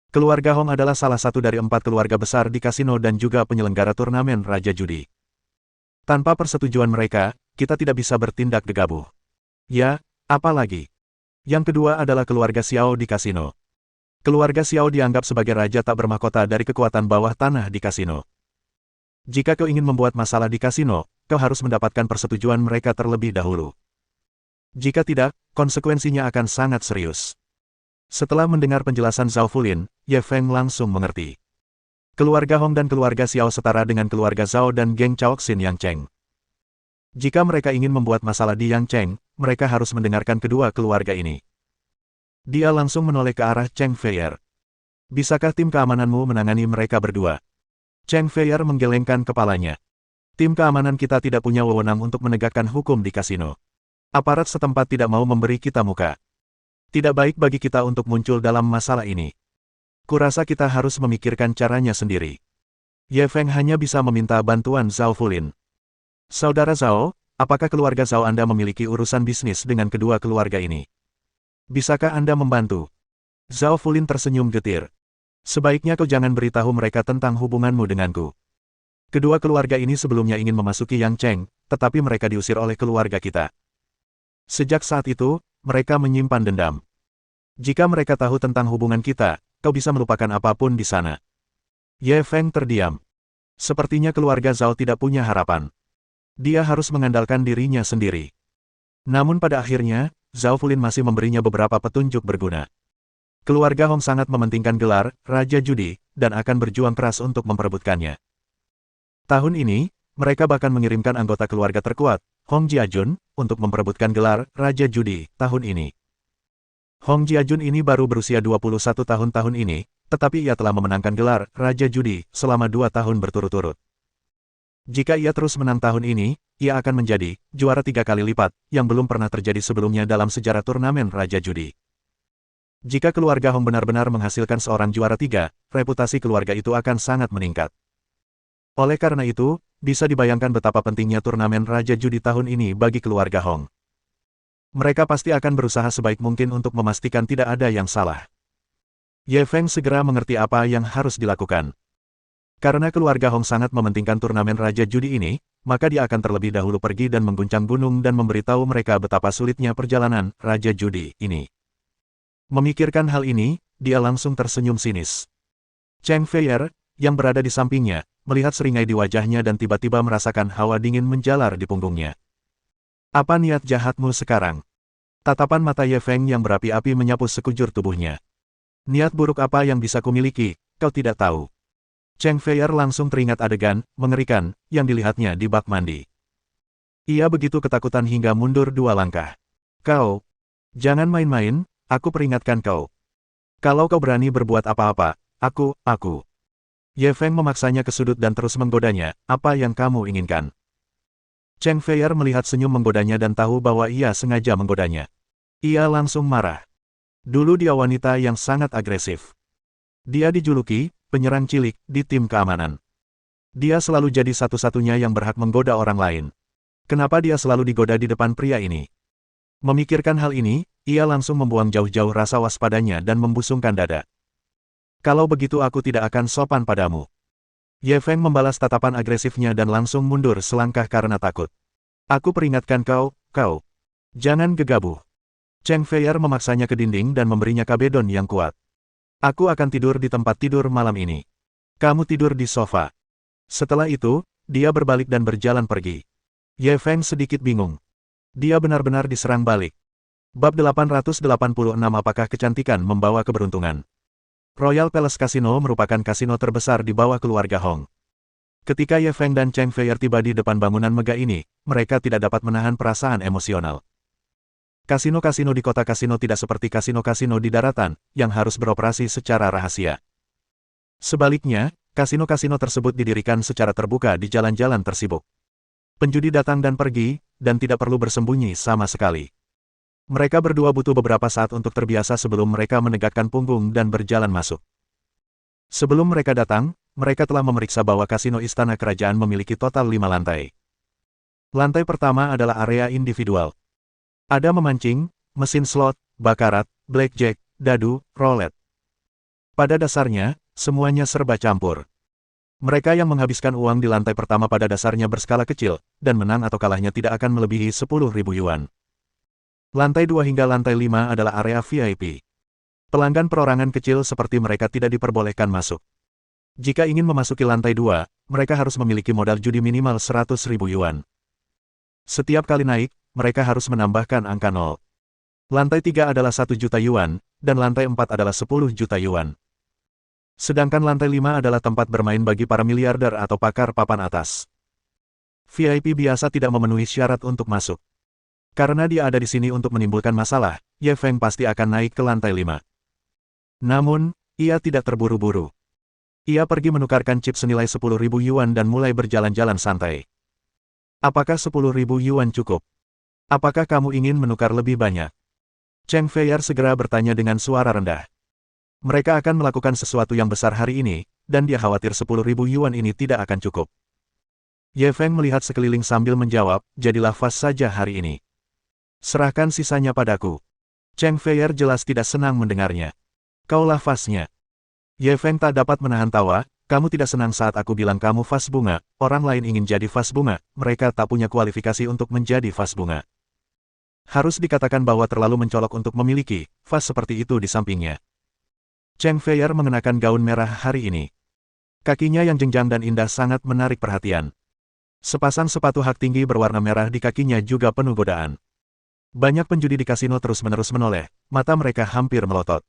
Keluarga Hong adalah salah satu dari 4 keluarga besar di kasino dan juga penyelenggara turnamen Raja Judi. Tanpa persetujuan mereka, kita tidak bisa bertindak gegabah. Ya, apalagi. Yang kedua adalah keluarga Xiao di kasino. Keluarga Xiao dianggap sebagai raja tak bermahkota dari kekuatan bawah tanah di kasino. Jika kau ingin membuat masalah di kasino, kau harus mendapatkan persetujuan mereka terlebih dahulu. Jika tidak, konsekuensinya akan sangat serius. Setelah mendengar penjelasan Zhao Fulin, Ye Feng langsung mengerti. Keluarga Hong dan keluarga Xiao setara dengan keluarga Zhao dan geng Chaoxin Yang Cheng. Jika mereka ingin membuat masalah di Yang Cheng, mereka harus mendengarkan kedua keluarga ini. Dia langsung menoleh ke arah Cheng Feier. Bisakah tim keamananmu menangani mereka berdua? Cheng Feier menggelengkan kepalanya. Tim keamanan kita tidak punya wewenang untuk menegakkan hukum di kasino. Aparat setempat tidak mau memberi kita muka. Tidak baik bagi kita untuk muncul dalam masalah ini. Kurasa kita harus memikirkan caranya sendiri. Ye Feng hanya bisa meminta bantuan Zhao Fulin. Saudara Zhao, apakah keluarga Zhao Anda memiliki urusan bisnis dengan kedua keluarga ini? Bisakah Anda membantu? Zhao Fulin tersenyum getir. Sebaiknya kau jangan beritahu mereka tentang hubunganmu denganku. Kedua keluarga ini sebelumnya ingin memasuki Yang Cheng, tetapi mereka diusir oleh keluarga kita. Sejak saat itu, mereka menyimpan dendam. Jika mereka tahu tentang hubungan kita, kau bisa melupakan apapun di sana. Ye Feng terdiam. Sepertinya keluarga Zhao tidak punya harapan. Dia harus mengandalkan dirinya sendiri. Namun pada akhirnya, Zhao Fulin masih memberinya beberapa petunjuk berguna. Keluarga Hong sangat mementingkan gelar Raja Judi, dan akan berjuang keras untuk memperebutkannya. Tahun ini, mereka bahkan mengirimkan anggota keluarga terkuat, Hong Jiajun, untuk memperebutkan gelar Raja Judi tahun ini. Hong Jiajun ini baru berusia 21 tahun ini, tetapi ia telah memenangkan gelar Raja Judi selama 2 tahun berturut-turut. Jika ia terus menang tahun ini, ia akan menjadi juara 3 kali lipat, yang belum pernah terjadi sebelumnya dalam sejarah turnamen Raja Judi. Jika keluarga Hong benar-benar menghasilkan seorang juara 3, reputasi keluarga itu akan sangat meningkat. Oleh karena itu, bisa dibayangkan betapa pentingnya turnamen Raja Judi tahun ini bagi keluarga Hong. Mereka pasti akan berusaha sebaik mungkin untuk memastikan tidak ada yang salah. Ye Feng segera mengerti apa yang harus dilakukan. Karena keluarga Hong sangat mementingkan turnamen Raja Judi ini, maka dia akan terlebih dahulu pergi dan mengguncang gunung dan memberitahu mereka betapa sulitnya perjalanan Raja Judi ini. Memikirkan hal ini, dia langsung tersenyum sinis. Cheng Feier, yang berada di sampingnya, melihat seringai di wajahnya dan tiba-tiba merasakan hawa dingin menjalar di punggungnya. Apa niat jahatmu sekarang? Tatapan mata Ye Feng yang berapi-api menyapu sekujur tubuhnya. Niat buruk apa yang bisa kumiliki, kau tidak tahu. Cheng Feier langsung teringat adegan mengerikan yang dilihatnya di bak mandi. Ia begitu ketakutan hingga mundur 2 langkah. Kau, jangan main-main, aku peringatkan kau. Kalau kau berani berbuat apa-apa, aku. Ye Feng memaksanya ke sudut dan terus menggodanya, apa yang kamu inginkan? Cheng Feier melihat senyum menggodanya dan tahu bahwa ia sengaja menggodanya. Ia langsung marah. Dulu dia wanita yang sangat agresif. Dia dijuluki penyerang cilik di tim keamanan. Dia selalu jadi satu-satunya yang berhak menggoda orang lain. Kenapa dia selalu digoda di depan pria ini? Memikirkan hal ini, ia langsung membuang jauh-jauh rasa waspadanya dan membusungkan dada. Kalau begitu aku tidak akan sopan padamu. Ye Feng membalas tatapan agresifnya dan langsung mundur selangkah karena takut. Aku peringatkan kau. Jangan gegabah. Cheng Feier memaksanya ke dinding dan memberinya kabedon yang kuat. Aku akan tidur di tempat tidur malam ini. Kamu tidur di sofa. Setelah itu, dia berbalik dan berjalan pergi. Ye Feng sedikit bingung. Dia benar-benar diserang balik. Bab 886 Apakah kecantikan membawa keberuntungan? Royal Palace Casino merupakan kasino terbesar di bawah keluarga Hong. Ketika Ye Feng dan Cheng Feier tiba di depan bangunan megah ini, mereka tidak dapat menahan perasaan emosional. Kasino-kasino di kota kasino tidak seperti kasino-kasino di daratan, yang harus beroperasi secara rahasia. Sebaliknya, kasino-kasino tersebut didirikan secara terbuka di jalan-jalan tersibuk. Penjudi datang dan pergi, dan tidak perlu bersembunyi sama sekali. Mereka berdua butuh beberapa saat untuk terbiasa sebelum mereka menegakkan punggung dan berjalan masuk. Sebelum mereka datang, mereka telah memeriksa bahwa kasino Istana Kerajaan memiliki total 5 lantai. Lantai pertama adalah area individual. Ada memancing, mesin slot, bakarat, blackjack, dadu, roulette. Pada dasarnya, semuanya serba campur. Mereka yang menghabiskan uang di lantai pertama pada dasarnya berskala kecil, dan menang atau kalahnya tidak akan melebihi 10.000 yuan. Lantai 2 hingga lantai 5 adalah area VIP. Pelanggan perorangan kecil seperti mereka tidak diperbolehkan masuk. Jika ingin memasuki lantai 2, mereka harus memiliki modal judi minimal 100.000 yuan. Setiap kali naik, mereka harus menambahkan angka 0. Lantai 3 adalah 1 juta yuan, dan lantai 4 adalah 10 juta yuan. Sedangkan lantai 5 adalah tempat bermain bagi para miliarder atau pakar papan atas. VIP biasa tidak memenuhi syarat untuk masuk. Karena dia ada di sini untuk menimbulkan masalah, Ye Feng pasti akan naik ke lantai 5. Namun, ia tidak terburu-buru. Ia pergi menukarkan chip senilai 10.000 yuan dan mulai berjalan-jalan santai. Apakah 10.000 yuan cukup? Apakah kamu ingin menukar lebih banyak? Cheng Feier segera bertanya dengan suara rendah. Mereka akan melakukan sesuatu yang besar hari ini, dan dia khawatir 10.000 yuan ini tidak akan cukup. Ye Feng melihat sekeliling sambil menjawab, jadilah fast saja hari ini. Serahkan sisanya padaku. Cheng Feier jelas tidak senang mendengarnya. Kaulah fastnya. Ye Feng tak dapat menahan tawa, kamu tidak senang saat aku bilang kamu fast bunga, orang lain ingin jadi fast bunga, mereka tak punya kualifikasi untuk menjadi fast bunga. Harus dikatakan bahwa terlalu mencolok untuk memiliki fast seperti itu di sampingnya. Cheng Feier mengenakan gaun merah hari ini. Kakinya yang jenjang dan indah sangat menarik perhatian. Sepasang sepatu hak tinggi berwarna merah di kakinya juga penuh godaan. Banyak penjudi di kasino terus-menerus menoleh, mata mereka hampir melotot.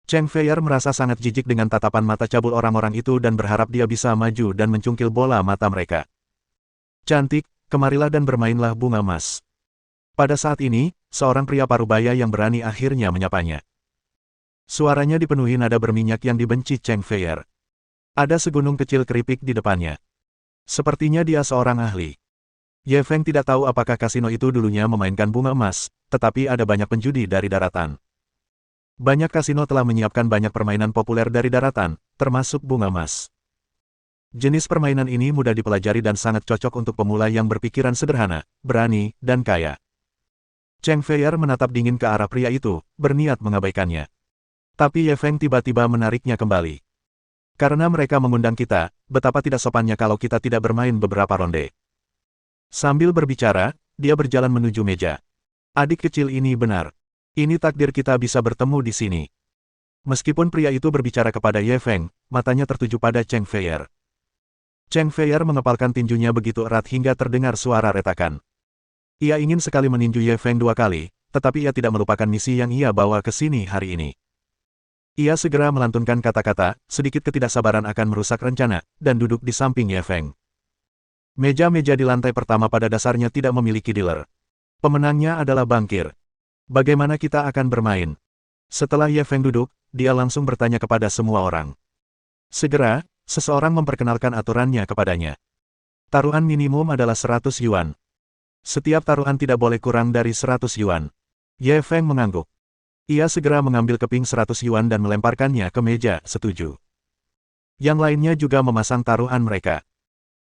Cheng Feier merasa sangat jijik dengan tatapan mata cabul orang-orang itu dan berharap dia bisa maju dan mencungkil bola mata mereka. Cantik, kemarilah dan bermainlah bunga emas. Pada saat ini, seorang pria parubaya yang berani akhirnya menyapanya. Suaranya dipenuhi nada berminyak yang dibenci Cheng Feier. Ada segunung kecil keripik di depannya. Sepertinya dia seorang ahli. Ye Feng tidak tahu apakah kasino itu dulunya memainkan bunga emas, tetapi ada banyak penjudi dari daratan. Banyak kasino telah menyiapkan banyak permainan populer dari daratan, termasuk bunga emas. Jenis permainan ini mudah dipelajari dan sangat cocok untuk pemula yang berpikiran sederhana, berani, dan kaya. Cheng Feier menatap dingin ke arah pria itu, berniat mengabaikannya. Tapi Ye Feng tiba-tiba menariknya kembali. Karena mereka mengundang kita, betapa tidak sopannya kalau kita tidak bermain beberapa ronde. Sambil berbicara, dia berjalan menuju meja. Adik kecil ini benar. Ini takdir kita bisa bertemu di sini. Meskipun pria itu berbicara kepada Ye Feng, matanya tertuju pada Cheng Feier. Cheng Feier mengepalkan tinjunya begitu erat hingga terdengar suara retakan. Ia ingin sekali meninju Ye Feng 2 kali, tetapi ia tidak melupakan misi yang ia bawa ke sini hari ini. Ia segera melantunkan kata-kata, sedikit ketidaksabaran akan merusak rencana, dan duduk di samping Ye Feng. Meja-meja di lantai pertama pada dasarnya tidak memiliki dealer. Pemenangnya adalah bankir. Bagaimana kita akan bermain? Setelah Ye Feng duduk, dia langsung bertanya kepada semua orang. Segera, seseorang memperkenalkan aturannya kepadanya. Taruhan minimum adalah 100 yuan. Setiap taruhan tidak boleh kurang dari 100 yuan. Ye Feng mengangguk. Ia segera mengambil keping 100 yuan dan melemparkannya ke meja, setuju. Yang lainnya juga memasang taruhan mereka.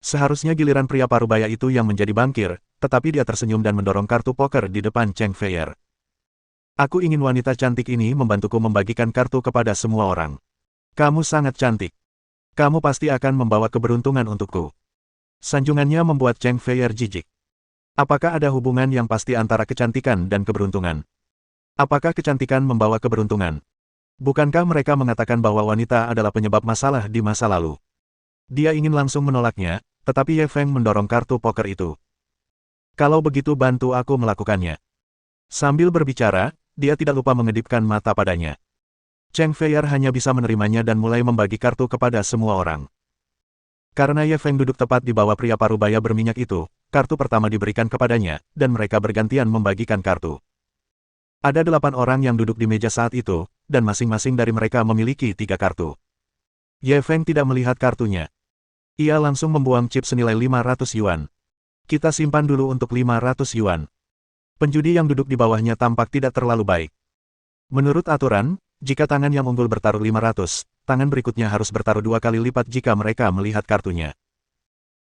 Seharusnya giliran pria parubaya itu yang menjadi bankir, tetapi dia tersenyum dan mendorong kartu poker di depan Cheng Feier. Aku ingin wanita cantik ini membantuku membagikan kartu kepada semua orang. Kamu sangat cantik. Kamu pasti akan membawa keberuntungan untukku. Sanjungannya membuat Cheng Feier jijik. Apakah ada hubungan yang pasti antara kecantikan dan keberuntungan? Apakah kecantikan membawa keberuntungan? Bukankah mereka mengatakan bahwa wanita adalah penyebab masalah di masa lalu? Dia ingin langsung menolaknya, tetapi Ye Feng mendorong kartu poker itu. Kalau begitu bantu aku melakukannya. Sambil berbicara, dia tidak lupa mengedipkan mata padanya. Cheng Feier hanya bisa menerimanya dan mulai membagi kartu kepada semua orang. Karena Ye Feng duduk tepat di bawah pria parubaya berminyak itu, kartu pertama diberikan kepadanya, dan mereka bergantian membagikan kartu. Ada 8 orang yang duduk di meja saat itu, dan masing-masing dari mereka memiliki 3 kartu. Ye Feng tidak melihat kartunya. Ia langsung membuang chip senilai 500 yuan. Kita simpan dulu untuk 500 yuan. Penjudi yang duduk di bawahnya tampak tidak terlalu baik. Menurut aturan, jika tangan yang unggul bertaruh 500, tangan berikutnya harus bertaruh 2 kali lipat jika mereka melihat kartunya.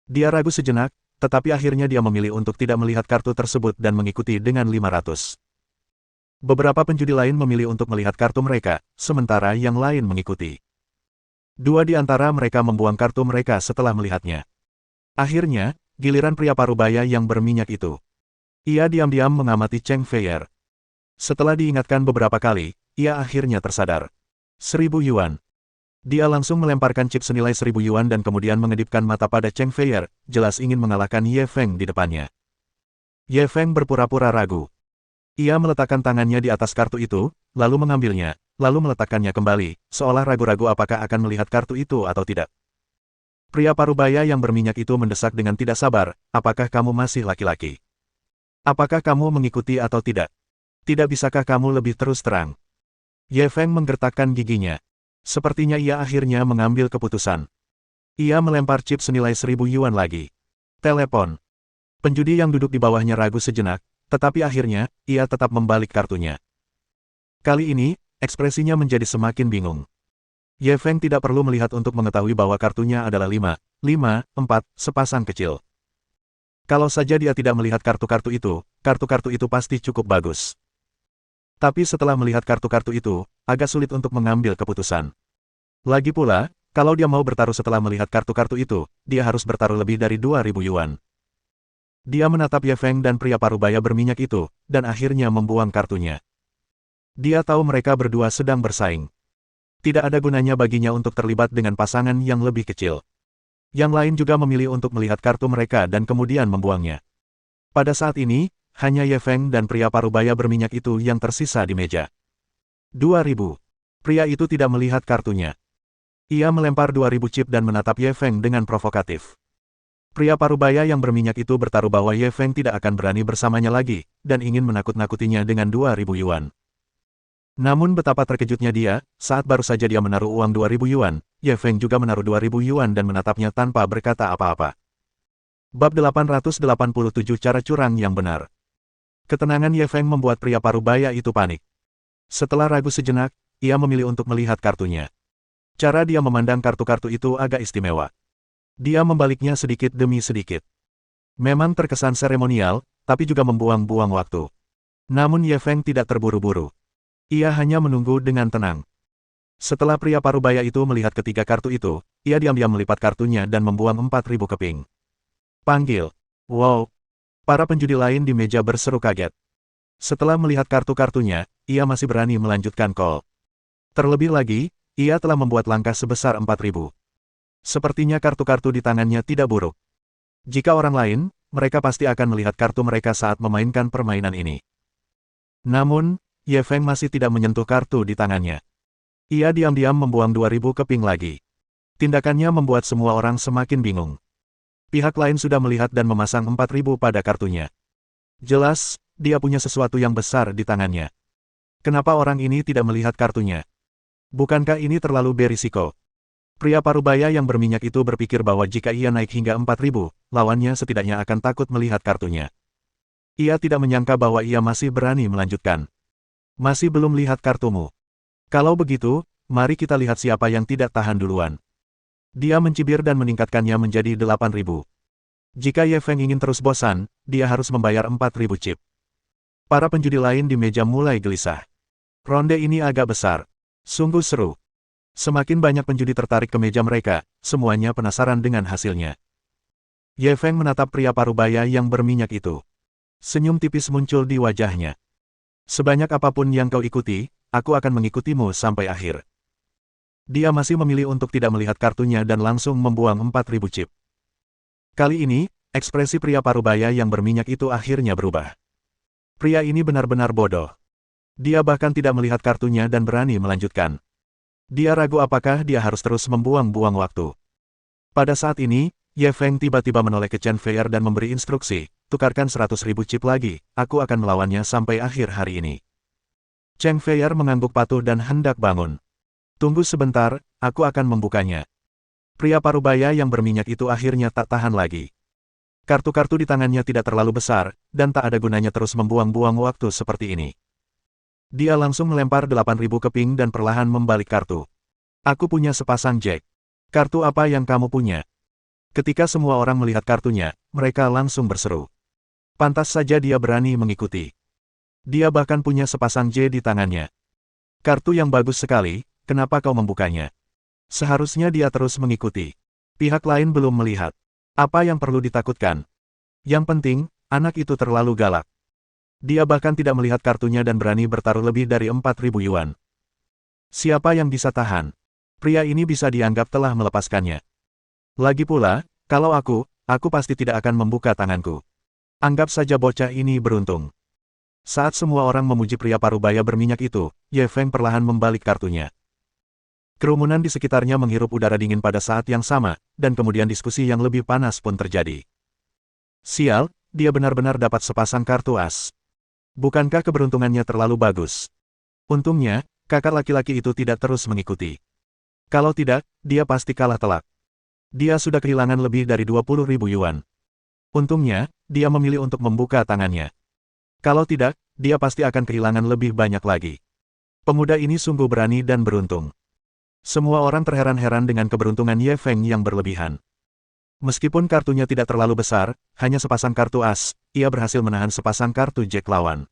Dia ragu sejenak, tetapi akhirnya dia memilih untuk tidak melihat kartu tersebut dan mengikuti dengan 500. Beberapa penjudi lain memilih untuk melihat kartu mereka, sementara yang lain mengikuti. 2 di antara mereka membuang kartu mereka setelah melihatnya. Akhirnya, giliran pria parubaya yang berminyak itu. Ia diam-diam mengamati Cheng Feier. Setelah diingatkan beberapa kali, ia akhirnya tersadar. 1000 yuan. Dia langsung melemparkan chip senilai 1000 yuan dan kemudian mengedipkan mata pada Cheng Feier, jelas ingin mengalahkan Ye Feng di depannya. Ye Feng berpura-pura ragu. Ia meletakkan tangannya di atas kartu itu, lalu mengambilnya, lalu meletakkannya kembali, seolah ragu-ragu apakah akan melihat kartu itu atau tidak. Pria parubaya yang berminyak itu mendesak dengan tidak sabar, apakah kamu masih laki-laki? Apakah kamu mengikuti atau tidak? Tidak bisakah kamu lebih terus terang? Ye Feng menggertakkan giginya. Sepertinya ia akhirnya mengambil keputusan. Ia melempar chip senilai 1000 yuan lagi. Telepon. Penjudi yang duduk di bawahnya ragu sejenak, tetapi akhirnya, ia tetap membalik kartunya. Kali ini, ekspresinya menjadi semakin bingung. Ye Feng tidak perlu melihat untuk mengetahui bahwa kartunya adalah 5, 5, 4, sepasang kecil. Kalau saja dia tidak melihat kartu-kartu itu pasti cukup bagus. Tapi setelah melihat kartu-kartu itu, agak sulit untuk mengambil keputusan. Lagi pula, kalau dia mau bertaruh setelah melihat kartu-kartu itu, dia harus bertaruh lebih dari 2000 yuan. Dia menatap Ye Feng dan pria parubaya berminyak itu, dan akhirnya membuang kartunya. Dia tahu mereka berdua sedang bersaing. Tidak ada gunanya baginya untuk terlibat dengan pasangan yang lebih kecil. Yang lain juga memilih untuk melihat kartu mereka dan kemudian membuangnya. Pada saat ini, hanya Ye Feng dan pria parubaya berminyak itu yang tersisa di meja. 2000. Pria itu tidak melihat kartunya. Ia melempar 2000 chip dan menatap Ye Feng dengan provokatif. Pria parubaya yang berminyak itu bertaruh bahwa Ye Feng tidak akan berani bersamanya lagi, dan ingin menakut-nakutinya dengan 2000 yuan. Namun betapa terkejutnya dia, saat baru saja dia menaruh uang 2000 yuan, Ye Feng juga menaruh 2000 yuan dan menatapnya tanpa berkata apa-apa. Bab 887 Cara Curang yang Benar. Ketenangan Ye Feng membuat pria parubaya itu panik. Setelah ragu sejenak, ia memilih untuk melihat kartunya. Cara dia memandang kartu-kartu itu agak istimewa. Dia membaliknya sedikit demi sedikit. Memang terkesan seremonial, tapi juga membuang-buang waktu. Namun Ye Feng tidak terburu-buru. Ia hanya menunggu dengan tenang. Setelah pria parubaya itu melihat ketiga kartu itu, ia diam-diam melipat kartunya dan membuang 4000 keping. Panggil. Wow. Para penjudi lain di meja berseru kaget. Setelah melihat kartu-kartunya, ia masih berani melanjutkan call. Terlebih lagi, ia telah membuat langkah sebesar 4000. Sepertinya kartu-kartu di tangannya tidak buruk. Jika orang lain, mereka pasti akan melihat kartu mereka saat memainkan permainan ini. Namun, Ye Feng masih tidak menyentuh kartu di tangannya. Ia diam-diam membuang 2000 keping lagi. Tindakannya membuat semua orang semakin bingung. Pihak lain sudah melihat dan memasang 4000 pada kartunya. Jelas, dia punya sesuatu yang besar di tangannya. Kenapa orang ini tidak melihat kartunya? Bukankah ini terlalu berisiko? Pria parubaya yang berminyak itu berpikir bahwa jika ia naik hingga 4000, lawannya setidaknya akan takut melihat kartunya. Ia tidak menyangka bahwa ia masih berani melanjutkan. Masih belum lihat kartumu. Kalau begitu, mari kita lihat siapa yang tidak tahan duluan. Dia mencibir dan meningkatkannya menjadi 8000. Jika Ye Feng ingin terus bosan, dia harus membayar 4000 chip. Para penjudi lain di meja mulai gelisah. Ronde ini agak besar. Sungguh seru. Semakin banyak penjudi tertarik ke meja mereka, semuanya penasaran dengan hasilnya. Ye Feng menatap pria parubaya yang berminyak itu. Senyum tipis muncul di wajahnya. Sebanyak apapun yang kau ikuti, aku akan mengikutimu sampai akhir. Dia masih memilih untuk tidak melihat kartunya dan langsung membuang 4000 chip. Kali ini, ekspresi pria parubaya yang berminyak itu akhirnya berubah. Pria ini benar-benar bodoh. Dia bahkan tidak melihat kartunya dan berani melanjutkan. Dia ragu apakah dia harus terus membuang-buang waktu. Pada saat ini, Ye Feng tiba-tiba menoleh ke Chen Feier dan memberi instruksi, tukarkan 100.000 chip lagi, aku akan melawannya sampai akhir hari ini. Cheng Feier mengangguk patuh dan hendak bangun. Tunggu sebentar, aku akan membukanya. Pria parubaya yang berminyak itu akhirnya tak tahan lagi. Kartu-kartu di tangannya tidak terlalu besar, dan tak ada gunanya terus membuang-buang waktu seperti ini. Dia langsung melempar 8.000 keping dan perlahan membalik kartu. Aku punya sepasang jack. Kartu apa yang kamu punya? Ketika semua orang melihat kartunya, mereka langsung berseru. Pantas saja dia berani mengikuti. Dia bahkan punya sepasang J di tangannya. Kartu yang bagus sekali, kenapa kau membukanya? Seharusnya dia terus mengikuti. Pihak lain belum melihat. Apa yang perlu ditakutkan? Yang penting, anak itu terlalu galak. Dia bahkan tidak melihat kartunya dan berani bertaruh lebih dari 4.000 yuan. Siapa yang bisa tahan? Pria ini bisa dianggap telah melepaskannya. Lagi pula, kalau aku pasti tidak akan membuka tanganku. Anggap saja bocah ini beruntung. Saat semua orang memuji pria parubaya berminyak itu, Ye Feng perlahan membalik kartunya. Kerumunan di sekitarnya menghirup udara dingin pada saat yang sama, dan kemudian diskusi yang lebih panas pun terjadi. Sial, dia benar-benar dapat sepasang kartu as. Bukankah keberuntungannya terlalu bagus? Untungnya, kakak laki-laki itu tidak terus mengikuti. Kalau tidak, dia pasti kalah telak. Dia sudah kehilangan lebih dari 20.000 yuan. Untungnya, dia memilih untuk membuka tangannya. Kalau tidak, dia pasti akan kehilangan lebih banyak lagi. Pemuda ini sungguh berani dan beruntung. Semua orang terheran-heran dengan keberuntungan Ye Feng yang berlebihan. Meskipun kartunya tidak terlalu besar, hanya sepasang kartu as, ia berhasil menahan sepasang kartu jack lawan.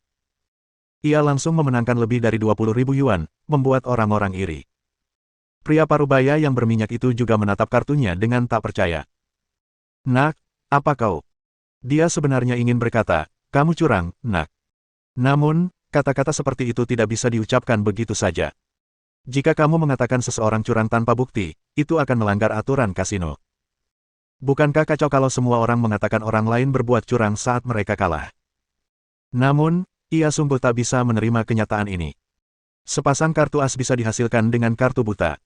Ia langsung memenangkan lebih dari 20.000 yuan, membuat orang-orang iri. Pria parubaya yang berminyak itu juga menatap kartunya dengan tak percaya. Nak, apa kau? Dia sebenarnya ingin berkata, kamu curang, nak. Namun, kata-kata seperti itu tidak bisa diucapkan begitu saja. Jika kamu mengatakan seseorang curang tanpa bukti, itu akan melanggar aturan kasino. Bukankah kacau kalau semua orang mengatakan orang lain berbuat curang saat mereka kalah? Namun, ia sungguh tak bisa menerima kenyataan ini. Sepasang kartu as bisa dihasilkan dengan kartu buta.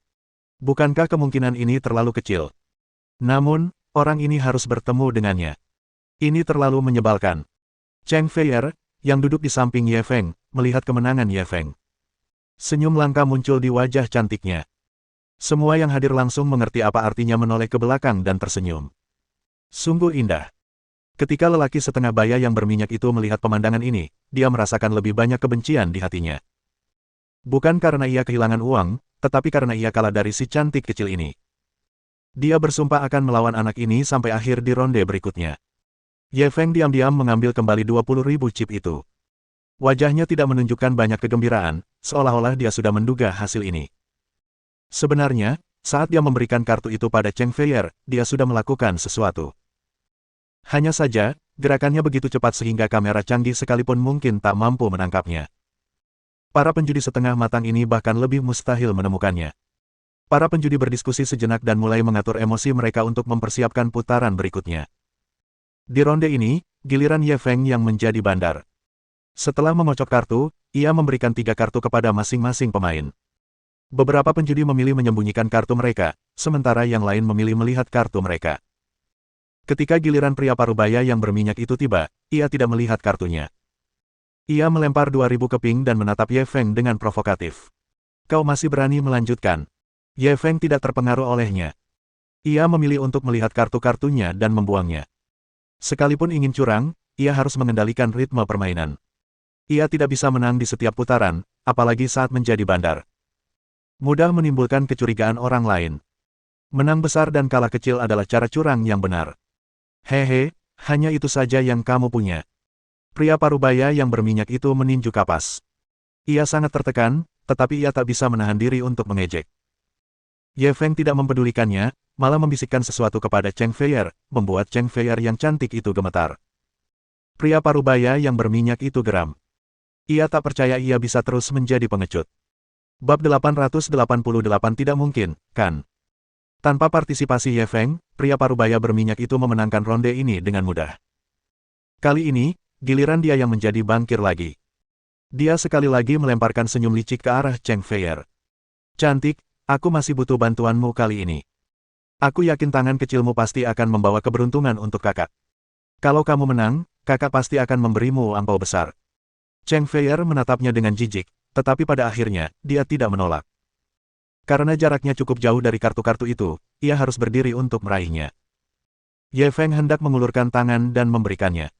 Bukankah kemungkinan ini terlalu kecil? Namun, orang ini harus bertemu dengannya. Ini terlalu menyebalkan. Cheng Feier, yang duduk di samping Ye Feng, melihat kemenangan Ye Feng. Senyum langka muncul di wajah cantiknya. Semua yang hadir langsung mengerti apa artinya menoleh ke belakang dan tersenyum. Sungguh indah. Ketika lelaki setengah baya yang berminyak itu melihat pemandangan ini, dia merasakan lebih banyak kebencian di hatinya. Bukan karena ia kehilangan uang, tetapi karena ia kalah dari si cantik kecil ini. Dia bersumpah akan melawan anak ini sampai akhir di ronde berikutnya. Ye Feng diam-diam mengambil kembali 20.000 chip itu. Wajahnya tidak menunjukkan banyak kegembiraan, seolah-olah dia sudah menduga hasil ini. Sebenarnya, saat dia memberikan kartu itu pada Cheng Feier, dia sudah melakukan sesuatu. Hanya saja, gerakannya begitu cepat sehingga kamera canggih sekalipun mungkin tak mampu menangkapnya. Para penjudi setengah matang ini bahkan lebih mustahil menemukannya. Para penjudi berdiskusi sejenak dan mulai mengatur emosi mereka untuk mempersiapkan putaran berikutnya. Di ronde ini, giliran Ye Feng yang menjadi bandar. Setelah memocok kartu, ia memberikan 3 kartu kepada masing-masing pemain. Beberapa penjudi memilih menyembunyikan kartu mereka, sementara yang lain memilih melihat kartu mereka. Ketika giliran pria parubaya yang berminyak itu tiba, ia tidak melihat kartunya. Ia melempar 2.000 keping dan menatap Ye Feng dengan provokatif. Kau masih berani melanjutkan? Ye Feng tidak terpengaruh olehnya. Ia memilih untuk melihat kartu-kartunya dan membuangnya. Sekalipun ingin curang, ia harus mengendalikan ritme permainan. Ia tidak bisa menang di setiap putaran, apalagi saat menjadi bandar. Mudah menimbulkan kecurigaan orang lain. Menang besar dan kalah kecil adalah cara curang yang benar. Hehe, hanya itu saja yang kamu punya. Pria parubaya yang berminyak itu meninju kapas. Ia sangat tertekan, tetapi ia tak bisa menahan diri untuk mengejek. Ye Feng tidak mempedulikannya, malah membisikkan sesuatu kepada Cheng Feier, membuat Cheng Feier yang cantik itu gemetar. Pria parubaya yang berminyak itu geram. Ia tak percaya ia bisa terus menjadi pengecut. Bab 888 tidak mungkin, kan? Tanpa partisipasi Ye Feng, pria parubaya berminyak itu memenangkan ronde ini dengan mudah. Kali ini, giliran dia yang menjadi bangkir lagi. Dia sekali lagi melemparkan senyum licik ke arah Cheng Feier. Cantik, aku masih butuh bantuanmu kali ini. Aku yakin tangan kecilmu pasti akan membawa keberuntungan untuk kakak. Kalau kamu menang, kakak pasti akan memberimu angpau besar. Cheng Feier menatapnya dengan jijik, tetapi pada akhirnya, dia tidak menolak. Karena jaraknya cukup jauh dari kartu-kartu itu, ia harus berdiri untuk meraihnya. Ye Feng hendak mengulurkan tangan dan memberikannya.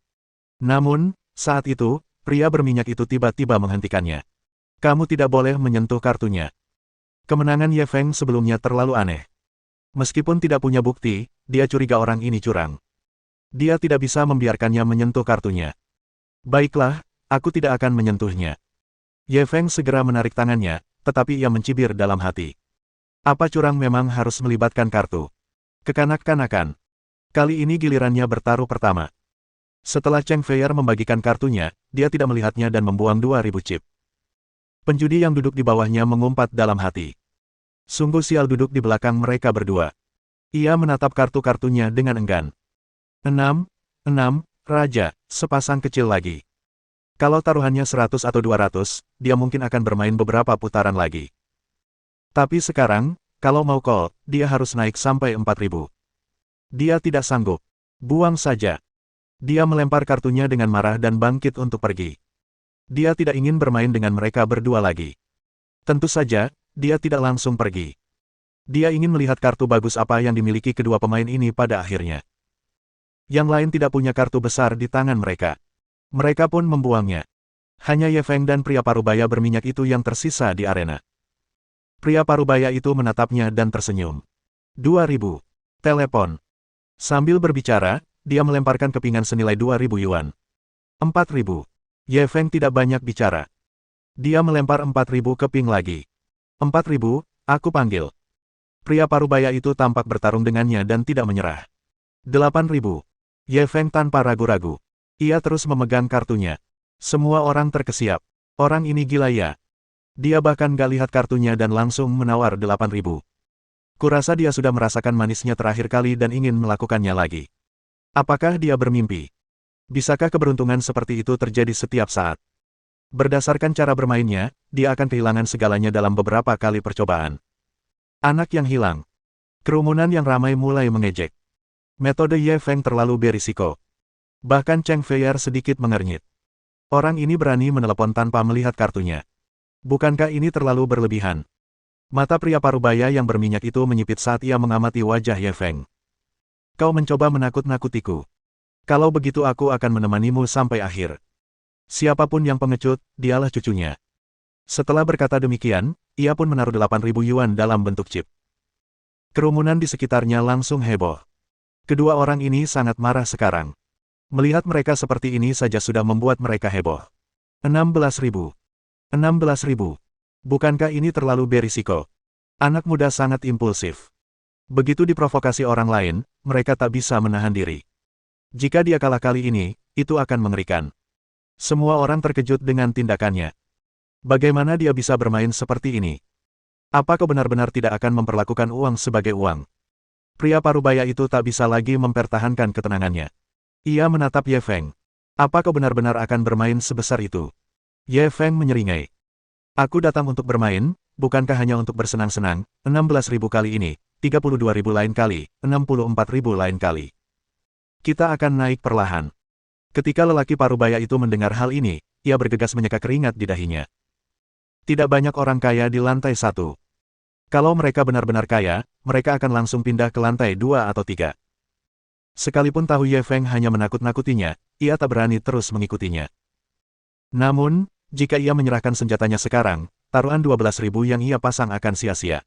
Namun, saat itu, pria berminyak itu tiba-tiba menghentikannya. Kamu tidak boleh menyentuh kartunya. Kemenangan Ye Feng sebelumnya terlalu aneh. Meskipun tidak punya bukti, dia curiga orang ini curang. Dia tidak bisa membiarkannya menyentuh kartunya. Baiklah, aku tidak akan menyentuhnya. Ye Feng segera menarik tangannya, tetapi ia mencibir dalam hati. Apa curang memang harus melibatkan kartu? Kekanak-kanakan. Kali ini gilirannya bertaruh pertama. Setelah Cheng Feier membagikan kartunya, dia tidak melihatnya dan membuang 2000 chip. Penjudi yang duduk di bawahnya mengumpat dalam hati. Sungguh sial duduk di belakang mereka berdua. Ia menatap kartu-kartunya dengan enggan. 6, Raja, sepasang kecil lagi. Kalau taruhannya 100 atau 200, dia mungkin akan bermain beberapa putaran lagi. Tapi sekarang, kalau mau call, dia harus naik sampai 4000. Dia tidak sanggup. Buang saja. Dia melempar kartunya dengan marah dan bangkit untuk pergi. Dia tidak ingin bermain dengan mereka berdua lagi. Tentu saja, dia tidak langsung pergi. Dia ingin melihat kartu bagus apa yang dimiliki kedua pemain ini pada akhirnya. Yang lain tidak punya kartu besar di tangan mereka. Mereka pun membuangnya. Hanya Ye Feng dan pria parubaya berminyak itu yang tersisa di arena. Pria parubaya itu menatapnya dan tersenyum. 2000. Telepon. Sambil berbicara, dia melemparkan kepingan senilai 2000 yuan. 4000. Ye Feng tidak banyak bicara. Dia melempar 4000 keping lagi. 4000, aku panggil. Pria parubaya itu tampak bertarung dengannya dan tidak menyerah. 8000. Ye Feng tanpa ragu-ragu. Ia terus memegang kartunya. Semua orang terkesiap. Orang ini gila ya. Dia bahkan gak lihat kartunya dan langsung menawar 8000. Kurasa dia sudah merasakan manisnya terakhir kali dan ingin melakukannya lagi. Apakah dia bermimpi? Bisakah keberuntungan seperti itu terjadi setiap saat? Berdasarkan cara bermainnya, dia akan kehilangan segalanya dalam beberapa kali percobaan. Anak yang hilang. Kerumunan yang ramai mulai mengejek. Metode Ye Feng terlalu berisiko. Bahkan Cheng Feier sedikit mengernyit. Orang ini berani menelepon tanpa melihat kartunya. Bukankah ini terlalu berlebihan? Mata pria parubaya yang berminyak itu menyipit saat ia mengamati wajah Ye Feng. Kau mencoba menakut-nakutiku. Kalau begitu aku akan menemanimu sampai akhir. Siapapun yang pengecut, dialah cucunya. Setelah berkata demikian, ia pun menaruh 8000 yuan dalam bentuk chip. Kerumunan di sekitarnya langsung heboh. Kedua orang ini sangat marah sekarang. Melihat mereka seperti ini saja sudah membuat mereka heboh. 16.000. 16.000. Bukankah ini terlalu berisiko? Anak muda sangat impulsif. Begitu diprovokasi orang lain, mereka tak bisa menahan diri. Jika dia kalah kali ini, itu akan mengerikan. Semua orang terkejut dengan tindakannya. Bagaimana dia bisa bermain seperti ini? Apa kau benar-benar tidak akan memperlakukan uang sebagai uang? Pria parubaya itu tak bisa lagi mempertahankan ketenangannya. Ia menatap Ye Feng. Apa kau benar-benar akan bermain sebesar itu? Ye Feng menyeringai. Aku datang untuk bermain, bukankah hanya untuk bersenang-senang, 16.000 kali ini, 32.000 lain kali, 64.000 lain kali. Kita akan naik perlahan. Ketika lelaki parubaya itu mendengar hal ini, ia bergegas menyeka keringat di dahinya. Tidak banyak orang kaya di lantai 1. Kalau mereka benar-benar kaya, mereka akan langsung pindah ke lantai 2 atau 3. Sekalipun tahu Ye Feng hanya menakut-nakutinya, ia tak berani terus mengikutinya. Namun, jika ia menyerahkan senjatanya sekarang, taruhan 12.000 yang ia pasang akan sia-sia.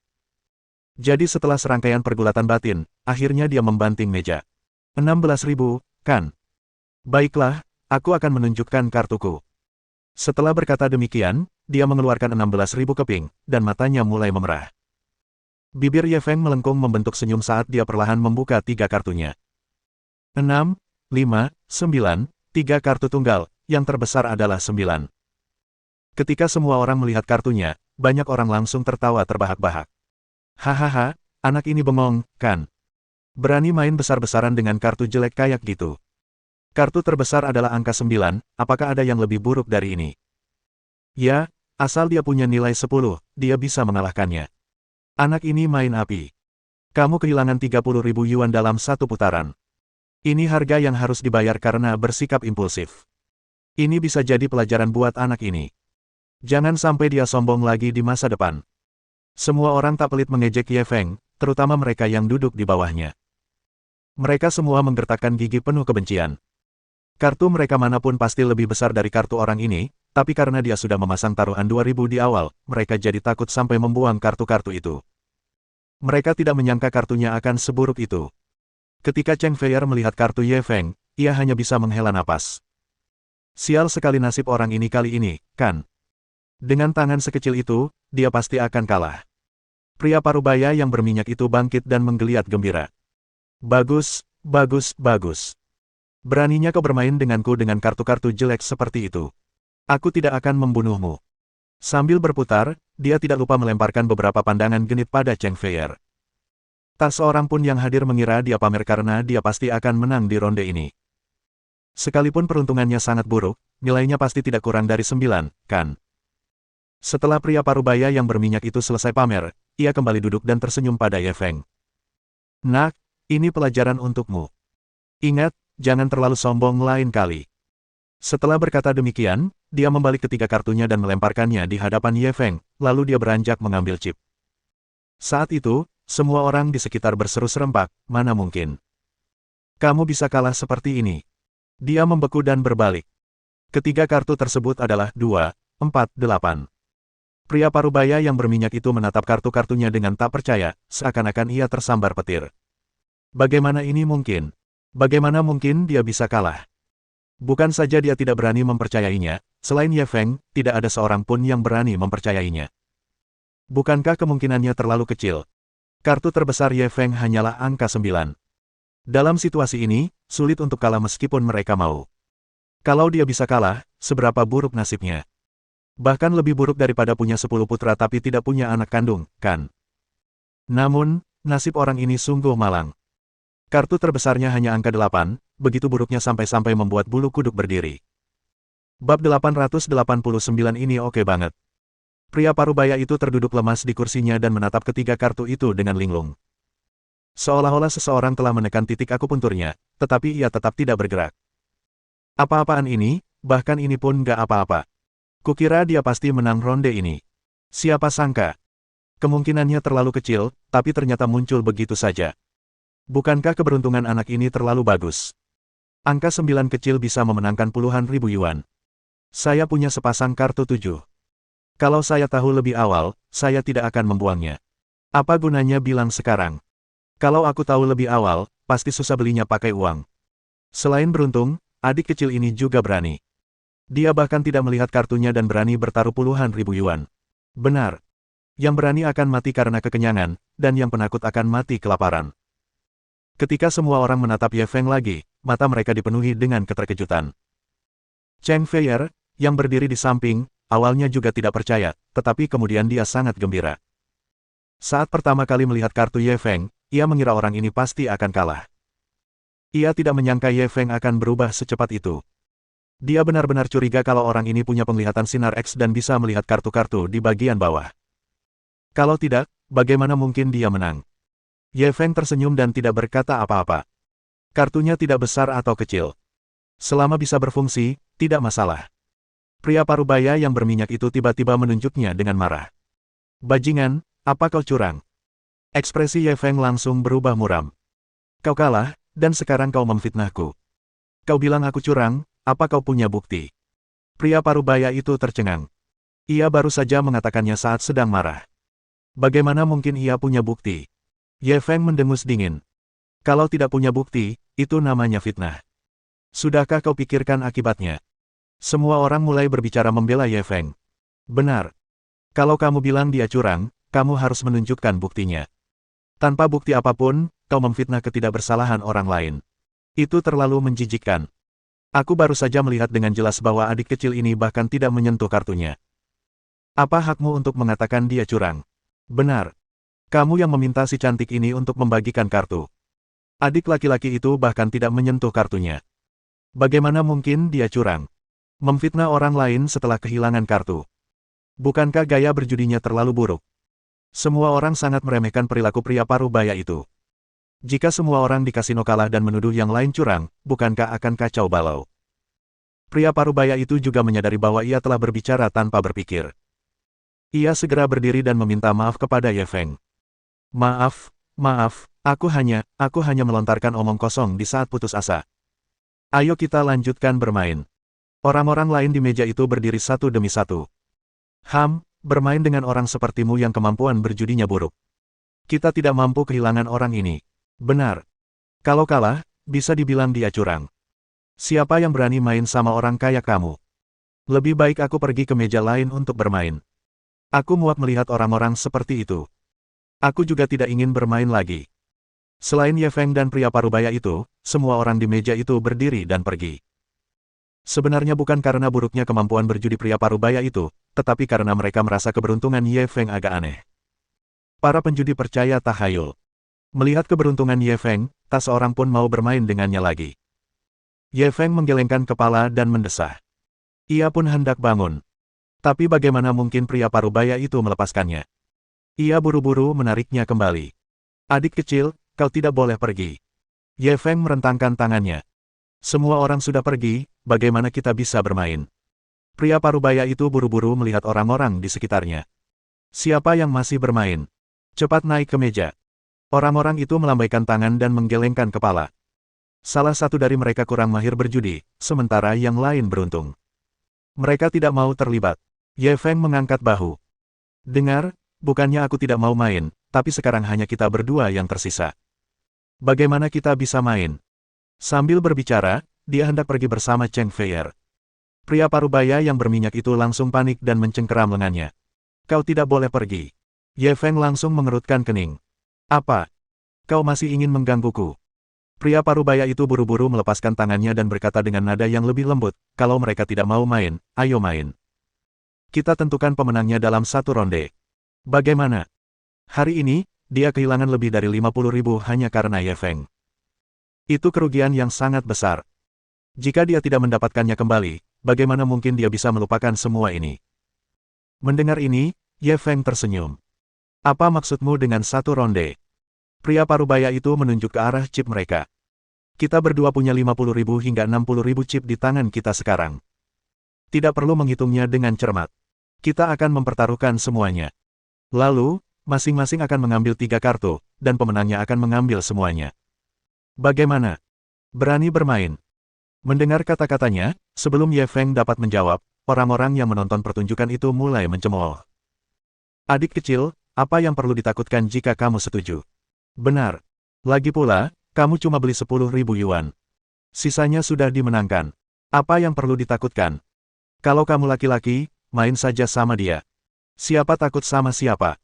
Jadi setelah serangkaian pergulatan batin, akhirnya dia membanting meja. 16.000, kan? Baiklah, aku akan menunjukkan kartuku. Setelah berkata demikian, dia mengeluarkan 16.000 keping, dan matanya mulai memerah. Bibir Ye Feng melengkung membentuk senyum saat dia perlahan membuka 3 kartunya. 6, 5, 9, 3 kartu tunggal, yang terbesar adalah 9. Ketika semua orang melihat kartunya, banyak orang langsung tertawa terbahak-bahak. Hahaha, anak ini bengong, kan? Berani main besar-besaran dengan kartu jelek kayak gitu. Kartu terbesar adalah angka 9, apakah ada yang lebih buruk dari ini? Ya, asal dia punya nilai 10, dia bisa mengalahkannya. Anak ini main api. Kamu kehilangan 30.000 yuan dalam satu putaran. Ini harga yang harus dibayar karena bersikap impulsif. Ini bisa jadi pelajaran buat anak ini. Jangan sampai dia sombong lagi di masa depan. Semua orang tak pelit mengejek Ye Feng, terutama mereka yang duduk di bawahnya. Mereka semua menggertakkan gigi penuh kebencian. Kartu mereka manapun pasti lebih besar dari kartu orang ini, tapi karena dia sudah memasang taruhan 2.000 di awal, mereka jadi takut sampai membuang kartu-kartu itu. Mereka tidak menyangka kartunya akan seburuk itu. Ketika Cheng Feier melihat kartu Ye Feng, ia hanya bisa menghela napas. Sial sekali nasib orang ini kali ini, kan? Dengan tangan sekecil itu, dia pasti akan kalah. Pria parubaya yang berminyak itu bangkit dan menggeliat gembira. Bagus, bagus, bagus. Beraninya kau bermain denganku dengan kartu-kartu jelek seperti itu. Aku tidak akan membunuhmu. Sambil berputar, dia tidak lupa melemparkan beberapa pandangan genit pada Cheng Feier. Tak seorang pun yang hadir mengira dia pamer karena dia pasti akan menang di ronde ini. Sekalipun peruntungannya sangat buruk, nilainya pasti tidak kurang dari 9, kan? Setelah pria parubaya yang berminyak itu selesai pamer, ia kembali duduk dan tersenyum pada Ye Feng. Nak, ini pelajaran untukmu. Ingat, jangan terlalu sombong lain kali. Setelah berkata demikian, dia membalik ketiga kartunya dan melemparkannya di hadapan Ye Feng, lalu dia beranjak mengambil chip. Saat itu, semua orang di sekitar berseru serempak, mana mungkin. Kamu bisa kalah seperti ini. Dia membeku dan berbalik. Ketiga kartu tersebut adalah 2, 4, 8. Pria parubaya yang berminyak itu menatap kartu-kartunya dengan tak percaya, seakan-akan ia tersambar petir. Bagaimana ini mungkin? Bagaimana mungkin dia bisa kalah? Bukan saja dia tidak berani mempercayainya, selain Ye Feng, tidak ada seorang pun yang berani mempercayainya. Bukankah kemungkinannya terlalu kecil? Kartu terbesar Ye Feng hanyalah angka 9. Dalam situasi ini, sulit untuk kalah meskipun mereka mau. Kalau dia bisa kalah, seberapa buruk nasibnya? Bahkan lebih buruk daripada punya 10 putra tapi tidak punya anak kandung, kan? Namun, nasib orang ini sungguh malang. Kartu terbesarnya hanya angka 8, begitu buruknya sampai-sampai membuat bulu kuduk berdiri. Bab 889 ini oke banget. Pria parubaya itu terduduk lemas di kursinya dan menatap ketiga kartu itu dengan linglung. Seolah-olah seseorang telah menekan titik akupunturnya, tetapi ia tetap tidak bergerak. Apa-apaan ini, bahkan ini pun gak apa-apa. Kukira dia pasti menang ronde ini. Siapa sangka? Kemungkinannya terlalu kecil, tapi ternyata muncul begitu saja. Bukankah keberuntungan anak ini terlalu bagus? Angka 9 kecil bisa memenangkan puluhan ribu yuan. Saya punya sepasang kartu 7. Kalau saya tahu lebih awal, saya tidak akan membuangnya. Apa gunanya bilang sekarang? Kalau aku tahu lebih awal, pasti susah belinya pakai uang. Selain beruntung, adik kecil ini juga berani. Dia bahkan tidak melihat kartunya dan berani bertaruh puluhan ribu yuan. Benar. Yang berani akan mati karena kekenyangan, dan yang penakut akan mati kelaparan. Ketika semua orang menatap Ye Feng lagi, mata mereka dipenuhi dengan keterkejutan. Cheng Feier, yang berdiri di samping, awalnya juga tidak percaya, tetapi kemudian dia sangat gembira. Saat pertama kali melihat kartu Ye Feng, ia mengira orang ini pasti akan kalah. Ia tidak menyangka Ye Feng akan berubah secepat itu. Dia benar-benar curiga kalau orang ini punya penglihatan sinar X dan bisa melihat kartu-kartu di bagian bawah. Kalau tidak, bagaimana mungkin dia menang? Ye Feng tersenyum dan tidak berkata apa-apa. Kartunya tidak besar atau kecil. Selama bisa berfungsi, tidak masalah. Pria parubaya yang berminyak itu tiba-tiba menunjuknya dengan marah. Bajingan, apa kau curang? Ekspresi Ye Feng langsung berubah muram. Kau kalah, dan sekarang kau memfitnahku. Kau bilang aku curang, apa kau punya bukti? Pria parubaya itu tercengang. Ia baru saja mengatakannya saat sedang marah. Bagaimana mungkin ia punya bukti? Ye Feng mendengus dingin. Kalau tidak punya bukti, itu namanya fitnah. Sudahkah kau pikirkan akibatnya? Semua orang mulai berbicara membela Ye Feng. Benar. Kalau kamu bilang dia curang, kamu harus menunjukkan buktinya. Tanpa bukti apapun, kau memfitnah ketidakbersalahan orang lain. Itu terlalu menjijikkan. Aku baru saja melihat dengan jelas bahwa adik kecil ini bahkan tidak menyentuh kartunya. Apa hakmu untuk mengatakan dia curang? Benar. Kamu yang meminta si cantik ini untuk membagikan kartu. Adik laki-laki itu bahkan tidak menyentuh kartunya. Bagaimana mungkin dia curang? Memfitnah orang lain setelah kehilangan kartu. Bukankah gaya berjudinya terlalu buruk? Semua orang sangat meremehkan perilaku pria parubaya itu. Jika semua orang di kasino kalah dan menuduh yang lain curang, bukankah akan kacau balau? Pria parubaya itu juga menyadari bahwa ia telah berbicara tanpa berpikir. Ia segera berdiri dan meminta maaf kepada Ye Feng. Maaf, aku hanya melontarkan omong kosong di saat putus asa. Ayo kita lanjutkan bermain. Orang-orang lain di meja itu berdiri satu demi satu. Bermain dengan orang sepertimu yang kemampuan berjudinya buruk. Kita tidak mampu kehilangan orang ini. Benar. Kalau kalah, bisa dibilang dia curang. Siapa yang berani main sama orang kaya kamu? Lebih baik aku pergi ke meja lain untuk bermain. Aku muak melihat orang-orang seperti itu. Aku juga tidak ingin bermain lagi. Selain Ye Feng dan pria parubaya itu, semua orang di meja itu berdiri dan pergi. Sebenarnya bukan karena buruknya kemampuan berjudi pria parubaya itu, tetapi karena mereka merasa keberuntungan Ye Feng agak aneh. Para penjudi percaya tahayul. Melihat keberuntungan Ye Feng, tak seorang pun mau bermain dengannya lagi. Ye Feng menggelengkan kepala dan mendesah. Ia pun hendak bangun. Tapi bagaimana mungkin pria parubaya itu melepaskannya? Ia buru-buru menariknya kembali. Adik kecil, kau tidak boleh pergi. Ye Feng merentangkan tangannya. Semua orang sudah pergi, bagaimana kita bisa bermain? Pria parubaya itu buru-buru melihat orang-orang di sekitarnya. Siapa yang masih bermain? Cepat naik ke meja. Orang-orang itu melambaikan tangan dan menggelengkan kepala. Salah satu dari mereka kurang mahir berjudi, sementara yang lain beruntung. Mereka tidak mau terlibat. Ye Feng mengangkat bahu. Dengar, bukannya aku tidak mau main, tapi sekarang hanya kita berdua yang tersisa. Bagaimana kita bisa main? Sambil berbicara, dia hendak pergi bersama Cheng Feier. Pria parubaya yang berminyak itu langsung panik dan mencengkeram lengannya. Kau tidak boleh pergi. Ye Feng langsung mengerutkan kening. Apa? Kau masih ingin menggangguku? Pria parubaya itu buru-buru melepaskan tangannya dan berkata dengan nada yang lebih lembut, kalau mereka tidak mau main, ayo main. Kita tentukan pemenangnya dalam satu ronde. Bagaimana? Hari ini, dia kehilangan lebih dari 50.000 hanya karena Ye Feng. Itu kerugian yang sangat besar. Jika dia tidak mendapatkannya kembali, bagaimana mungkin dia bisa melupakan semua ini? Mendengar ini, Ye Feng tersenyum. Apa maksudmu dengan satu ronde? Pria parubaya itu menunjuk ke arah chip mereka. Kita berdua punya 50.000 hingga 60.000 chip di tangan kita sekarang. Tidak perlu menghitungnya dengan cermat. Kita akan mempertaruhkan semuanya. Lalu, masing-masing akan mengambil 3 kartu, dan pemenangnya akan mengambil semuanya. Bagaimana? Berani bermain? Mendengar kata-katanya, sebelum Ye Feng dapat menjawab, orang-orang yang menonton pertunjukan itu mulai mencemooh. Adik kecil, apa yang perlu ditakutkan jika kamu setuju? Benar. Lagi pula, kamu cuma beli 10.000 yuan. Sisanya sudah dimenangkan. Apa yang perlu ditakutkan? Kalau kamu laki-laki, main saja sama dia. Siapa takut sama siapa?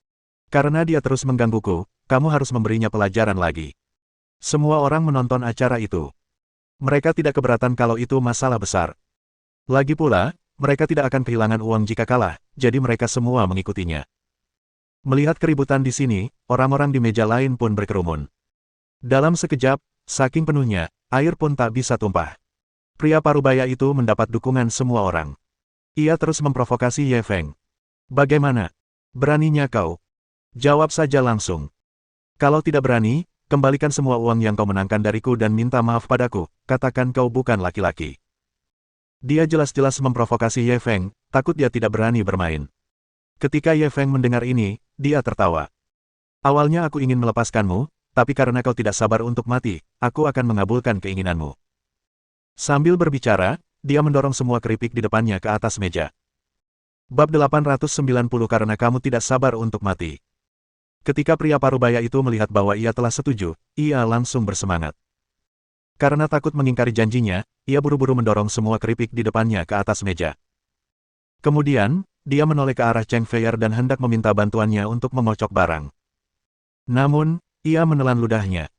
Karena dia terus menggangguku, kamu harus memberinya pelajaran lagi. Semua orang menonton acara itu. Mereka tidak keberatan kalau itu masalah besar. Lagi pula, mereka tidak akan kehilangan uang jika kalah, jadi mereka semua mengikutinya. Melihat keributan di sini, orang-orang di meja lain pun berkerumun. Dalam sekejap, saking penuhnya, air pun tak bisa tumpah. Pria parubaya itu mendapat dukungan semua orang. Ia terus memprovokasi Ye Feng. Bagaimana? Beraninya kau? Jawab saja langsung. Kalau tidak berani, kembalikan semua uang yang kau menangkan dariku dan minta maaf padaku, katakan kau bukan laki-laki. Dia jelas-jelas memprovokasi Ye Feng, takut dia tidak berani bermain. Ketika Ye Feng mendengar ini, dia tertawa. Awalnya aku ingin melepaskanmu, tapi karena kau tidak sabar untuk mati, aku akan mengabulkan keinginanmu. Sambil berbicara, dia mendorong semua keripik di depannya ke atas meja. Bab 890 karena kamu tidak sabar untuk mati. Ketika pria parubaya itu melihat bahwa ia telah setuju, ia langsung bersemangat. Karena takut mengingkari janjinya, ia buru-buru mendorong semua keripik di depannya ke atas meja. Kemudian, dia menoleh ke arah Cheng Feier dan hendak meminta bantuannya untuk mengocok barang. Namun, ia menelan ludahnya.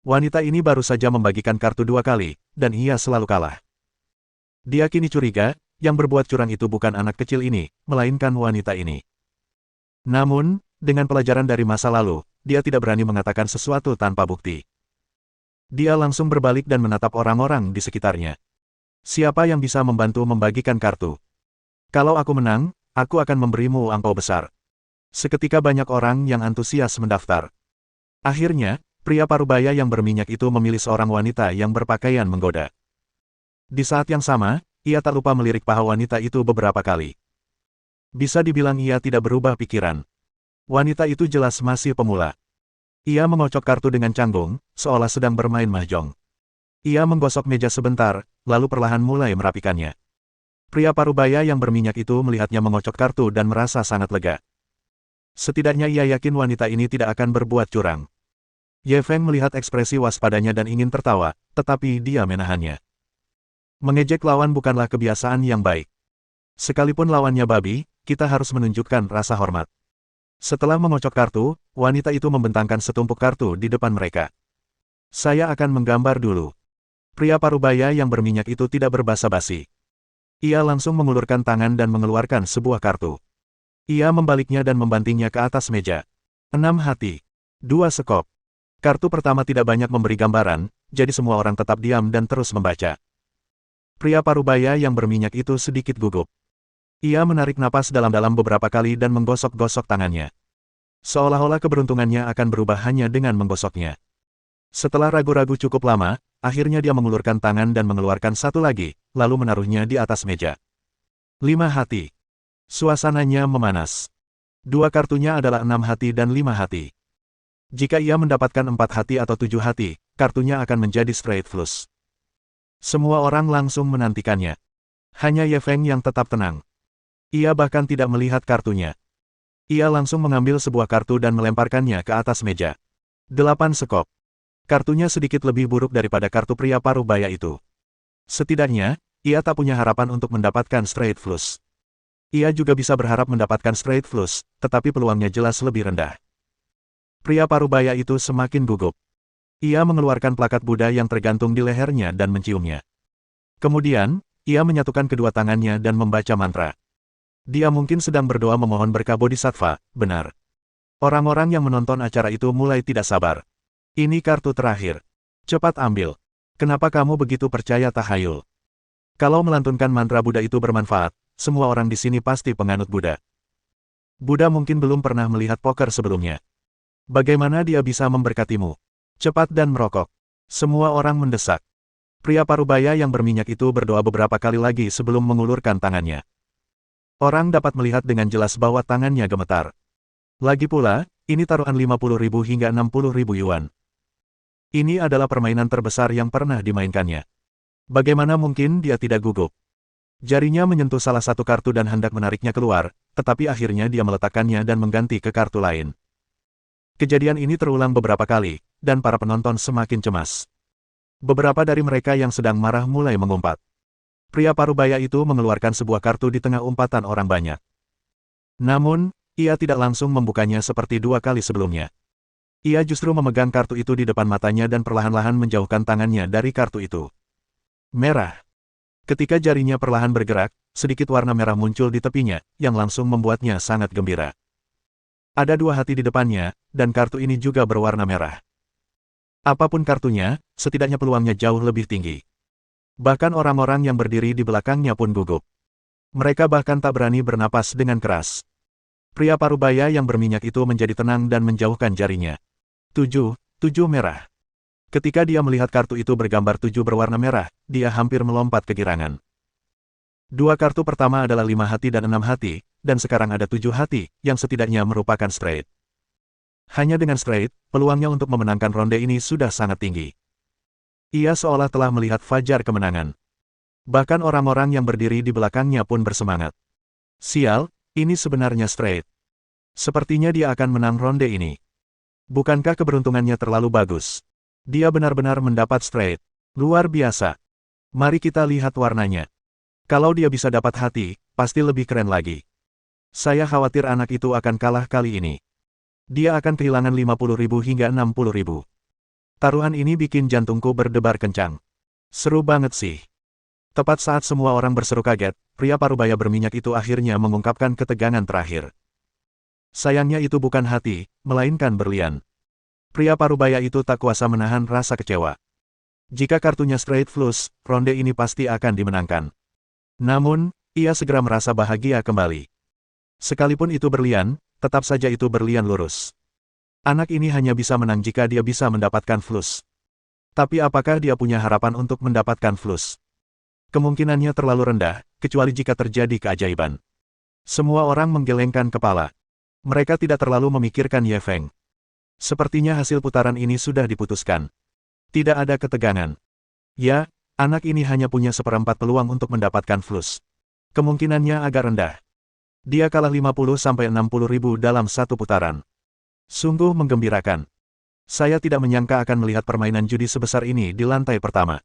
Wanita ini baru saja membagikan kartu 2 kali, dan ia selalu kalah. Dia kini curiga, yang berbuat curang itu bukan anak kecil ini, melainkan wanita ini. Namun, dengan pelajaran dari masa lalu, dia tidak berani mengatakan sesuatu tanpa bukti. Dia langsung berbalik dan menatap orang-orang di sekitarnya. Siapa yang bisa membantu membagikan kartu? Kalau aku menang, aku akan memberimu angpau besar. Seketika banyak orang yang antusias mendaftar. Akhirnya, pria parubaya yang berminyak itu memilih seorang wanita yang berpakaian menggoda. Di saat yang sama, ia tak lupa melirik paha wanita itu beberapa kali. Bisa dibilang ia tidak berubah pikiran. Wanita itu jelas masih pemula. Ia mengocok kartu dengan canggung, seolah sedang bermain mahjong. Ia menggosok meja sebentar, lalu perlahan mulai merapikannya. Pria parubaya yang berminyak itu melihatnya mengocok kartu dan merasa sangat lega. Setidaknya ia yakin wanita ini tidak akan berbuat curang. Ye Feng melihat ekspresi waspadanya dan ingin tertawa, tetapi dia menahannya. Mengejek lawan bukanlah kebiasaan yang baik. Sekalipun lawannya babi, kita harus menunjukkan rasa hormat. Setelah mengocok kartu, wanita itu membentangkan setumpuk kartu di depan mereka. Saya akan menggambar dulu. Pria parubaya yang berminyak itu tidak berbasa-basi. Ia langsung mengulurkan tangan dan mengeluarkan sebuah kartu. Ia membaliknya dan membantingnya ke atas meja. 6 hati. 2 sekop. Kartu pertama tidak banyak memberi gambaran, jadi semua orang tetap diam dan terus membaca. Pria parubaya yang berminyak itu sedikit gugup. Ia menarik napas dalam-dalam beberapa kali dan menggosok-gosok tangannya. Seolah-olah keberuntungannya akan berubah hanya dengan menggosoknya. Setelah ragu-ragu cukup lama, akhirnya dia mengulurkan tangan dan mengeluarkan satu lagi, lalu menaruhnya di atas meja. 5 hati. Suasananya memanas. 2 kartunya adalah 6 hati dan 5 hati. Jika ia mendapatkan 4 hati atau 7 hati, kartunya akan menjadi straight flush. Semua orang langsung menantikannya. Hanya Ye Feng yang tetap tenang. Ia bahkan tidak melihat kartunya. Ia langsung mengambil sebuah kartu dan melemparkannya ke atas meja. 8 sekop. Kartunya sedikit lebih buruk daripada kartu pria parubaya itu. Setidaknya, ia tak punya harapan untuk mendapatkan straight flush. Ia juga bisa berharap mendapatkan straight flush, tetapi peluangnya jelas lebih rendah. Pria parubaya itu semakin gugup. Ia mengeluarkan plakat Buddha yang tergantung di lehernya dan menciumnya. Kemudian, ia menyatukan kedua tangannya dan membaca mantra. Dia mungkin sedang berdoa memohon berkah Bodhisattva, benar. Orang-orang yang menonton acara itu mulai tidak sabar. Ini kartu terakhir. Cepat ambil. Kenapa kamu begitu percaya tahayul? Kalau melantunkan mantra Buddha itu bermanfaat, semua orang di sini pasti penganut Buddha. Buddha mungkin belum pernah melihat poker sebelumnya. Bagaimana dia bisa memberkatimu? Cepat dan merokok. Semua orang mendesak. Pria parubaya yang berminyak itu berdoa beberapa kali lagi sebelum mengulurkan tangannya. Orang dapat melihat dengan jelas bahwa tangannya gemetar. Lagi pula, ini taruhan 50.000 hingga 60.000 yuan. Ini adalah permainan terbesar yang pernah dimainkannya. Bagaimana mungkin dia tidak gugup? Jarinya menyentuh salah satu kartu dan hendak menariknya keluar, tetapi akhirnya dia meletakkannya dan mengganti ke kartu lain. Kejadian ini terulang beberapa kali, dan para penonton semakin cemas. Beberapa dari mereka yang sedang marah mulai mengumpat. Pria parubaya itu mengeluarkan sebuah kartu di tengah umpatan orang banyak. Namun, ia tidak langsung membukanya seperti 2 kali sebelumnya. Ia justru memegang kartu itu di depan matanya dan perlahan-lahan menjauhkan tangannya dari kartu itu. Merah. Ketika jarinya perlahan bergerak, sedikit warna merah muncul di tepinya, yang langsung membuatnya sangat gembira. Ada 2 hati di depannya, dan kartu ini juga berwarna merah. Apapun kartunya, setidaknya peluangnya jauh lebih tinggi. Bahkan orang-orang yang berdiri di belakangnya pun gugup. Mereka bahkan tak berani bernapas dengan keras. Pria parubaya yang berminyak itu menjadi tenang dan menjauhkan jarinya. 7 merah. Ketika dia melihat kartu itu bergambar 7 berwarna merah, dia hampir melompat kegirangan. 2 kartu pertama adalah 5 hati dan 6 hati, dan sekarang ada 7 hati, yang setidaknya merupakan straight. Hanya dengan straight, peluangnya untuk memenangkan ronde ini sudah sangat tinggi. Ia seolah telah melihat fajar kemenangan. Bahkan orang-orang yang berdiri di belakangnya pun bersemangat. Sial, ini sebenarnya straight. Sepertinya dia akan menang ronde ini. Bukankah keberuntungannya terlalu bagus? Dia benar-benar mendapat straight. Luar biasa. Mari kita lihat warnanya. Kalau dia bisa dapat hati, pasti lebih keren lagi. Saya khawatir anak itu akan kalah kali ini. Dia akan kehilangan 50.000 hingga 60.000. Taruhan ini bikin jantungku berdebar kencang. Seru banget sih. Tepat saat semua orang berseru kaget, pria parubaya berminyak itu akhirnya mengungkapkan ketegangan terakhir. Sayangnya itu bukan hati, melainkan berlian. Pria parubaya itu tak kuasa menahan rasa kecewa. Jika kartunya straight flush, ronde ini pasti akan dimenangkan. Namun, ia segera merasa bahagia kembali. Sekalipun itu berlian, tetap saja itu berlian lurus. Anak ini hanya bisa menang jika dia bisa mendapatkan flus. Tapi apakah dia punya harapan untuk mendapatkan flus? Kemungkinannya terlalu rendah, kecuali jika terjadi keajaiban. Semua orang menggelengkan kepala. Mereka tidak terlalu memikirkan Ye Feng. Sepertinya hasil putaran ini sudah diputuskan. Tidak ada ketegangan. Ya, anak ini hanya punya seperempat peluang untuk mendapatkan flus. Kemungkinannya agak rendah. Dia kalah 50-60 ribu dalam satu putaran. Sungguh menggembirakan. Saya tidak menyangka akan melihat permainan judi sebesar ini di lantai pertama.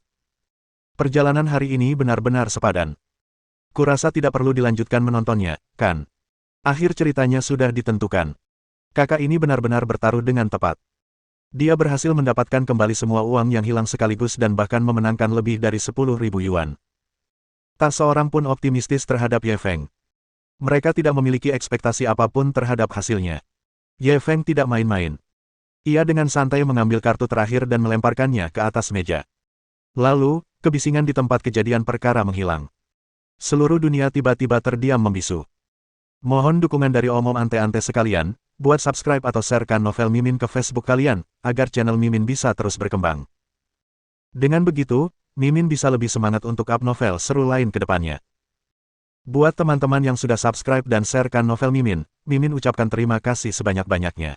Perjalanan hari ini benar-benar sepadan. Kurasa tidak perlu dilanjutkan menontonnya, kan? Akhir ceritanya sudah ditentukan. Kakak ini benar-benar bertaruh dengan tepat. Dia berhasil mendapatkan kembali semua uang yang hilang sekaligus dan bahkan memenangkan lebih dari 10.000 yuan. Tak seorang pun optimistis terhadap Ye Feng. Mereka tidak memiliki ekspektasi apapun terhadap hasilnya. Ye Feng tidak main-main. Ia dengan santai mengambil kartu terakhir dan melemparkannya ke atas meja. Lalu, kebisingan di tempat kejadian perkara menghilang. Seluruh dunia tiba-tiba terdiam membisu. Mohon dukungan dari omom ante-ante sekalian, buat subscribe atau sharekan novel Mimin ke Facebook kalian, agar channel Mimin bisa terus berkembang. Dengan begitu, Mimin bisa lebih semangat untuk up novel seru lain ke depannya. Buat teman-teman yang sudah subscribe dan sharekan novel Mimin, Mimin ucapkan terima kasih sebanyak-banyaknya.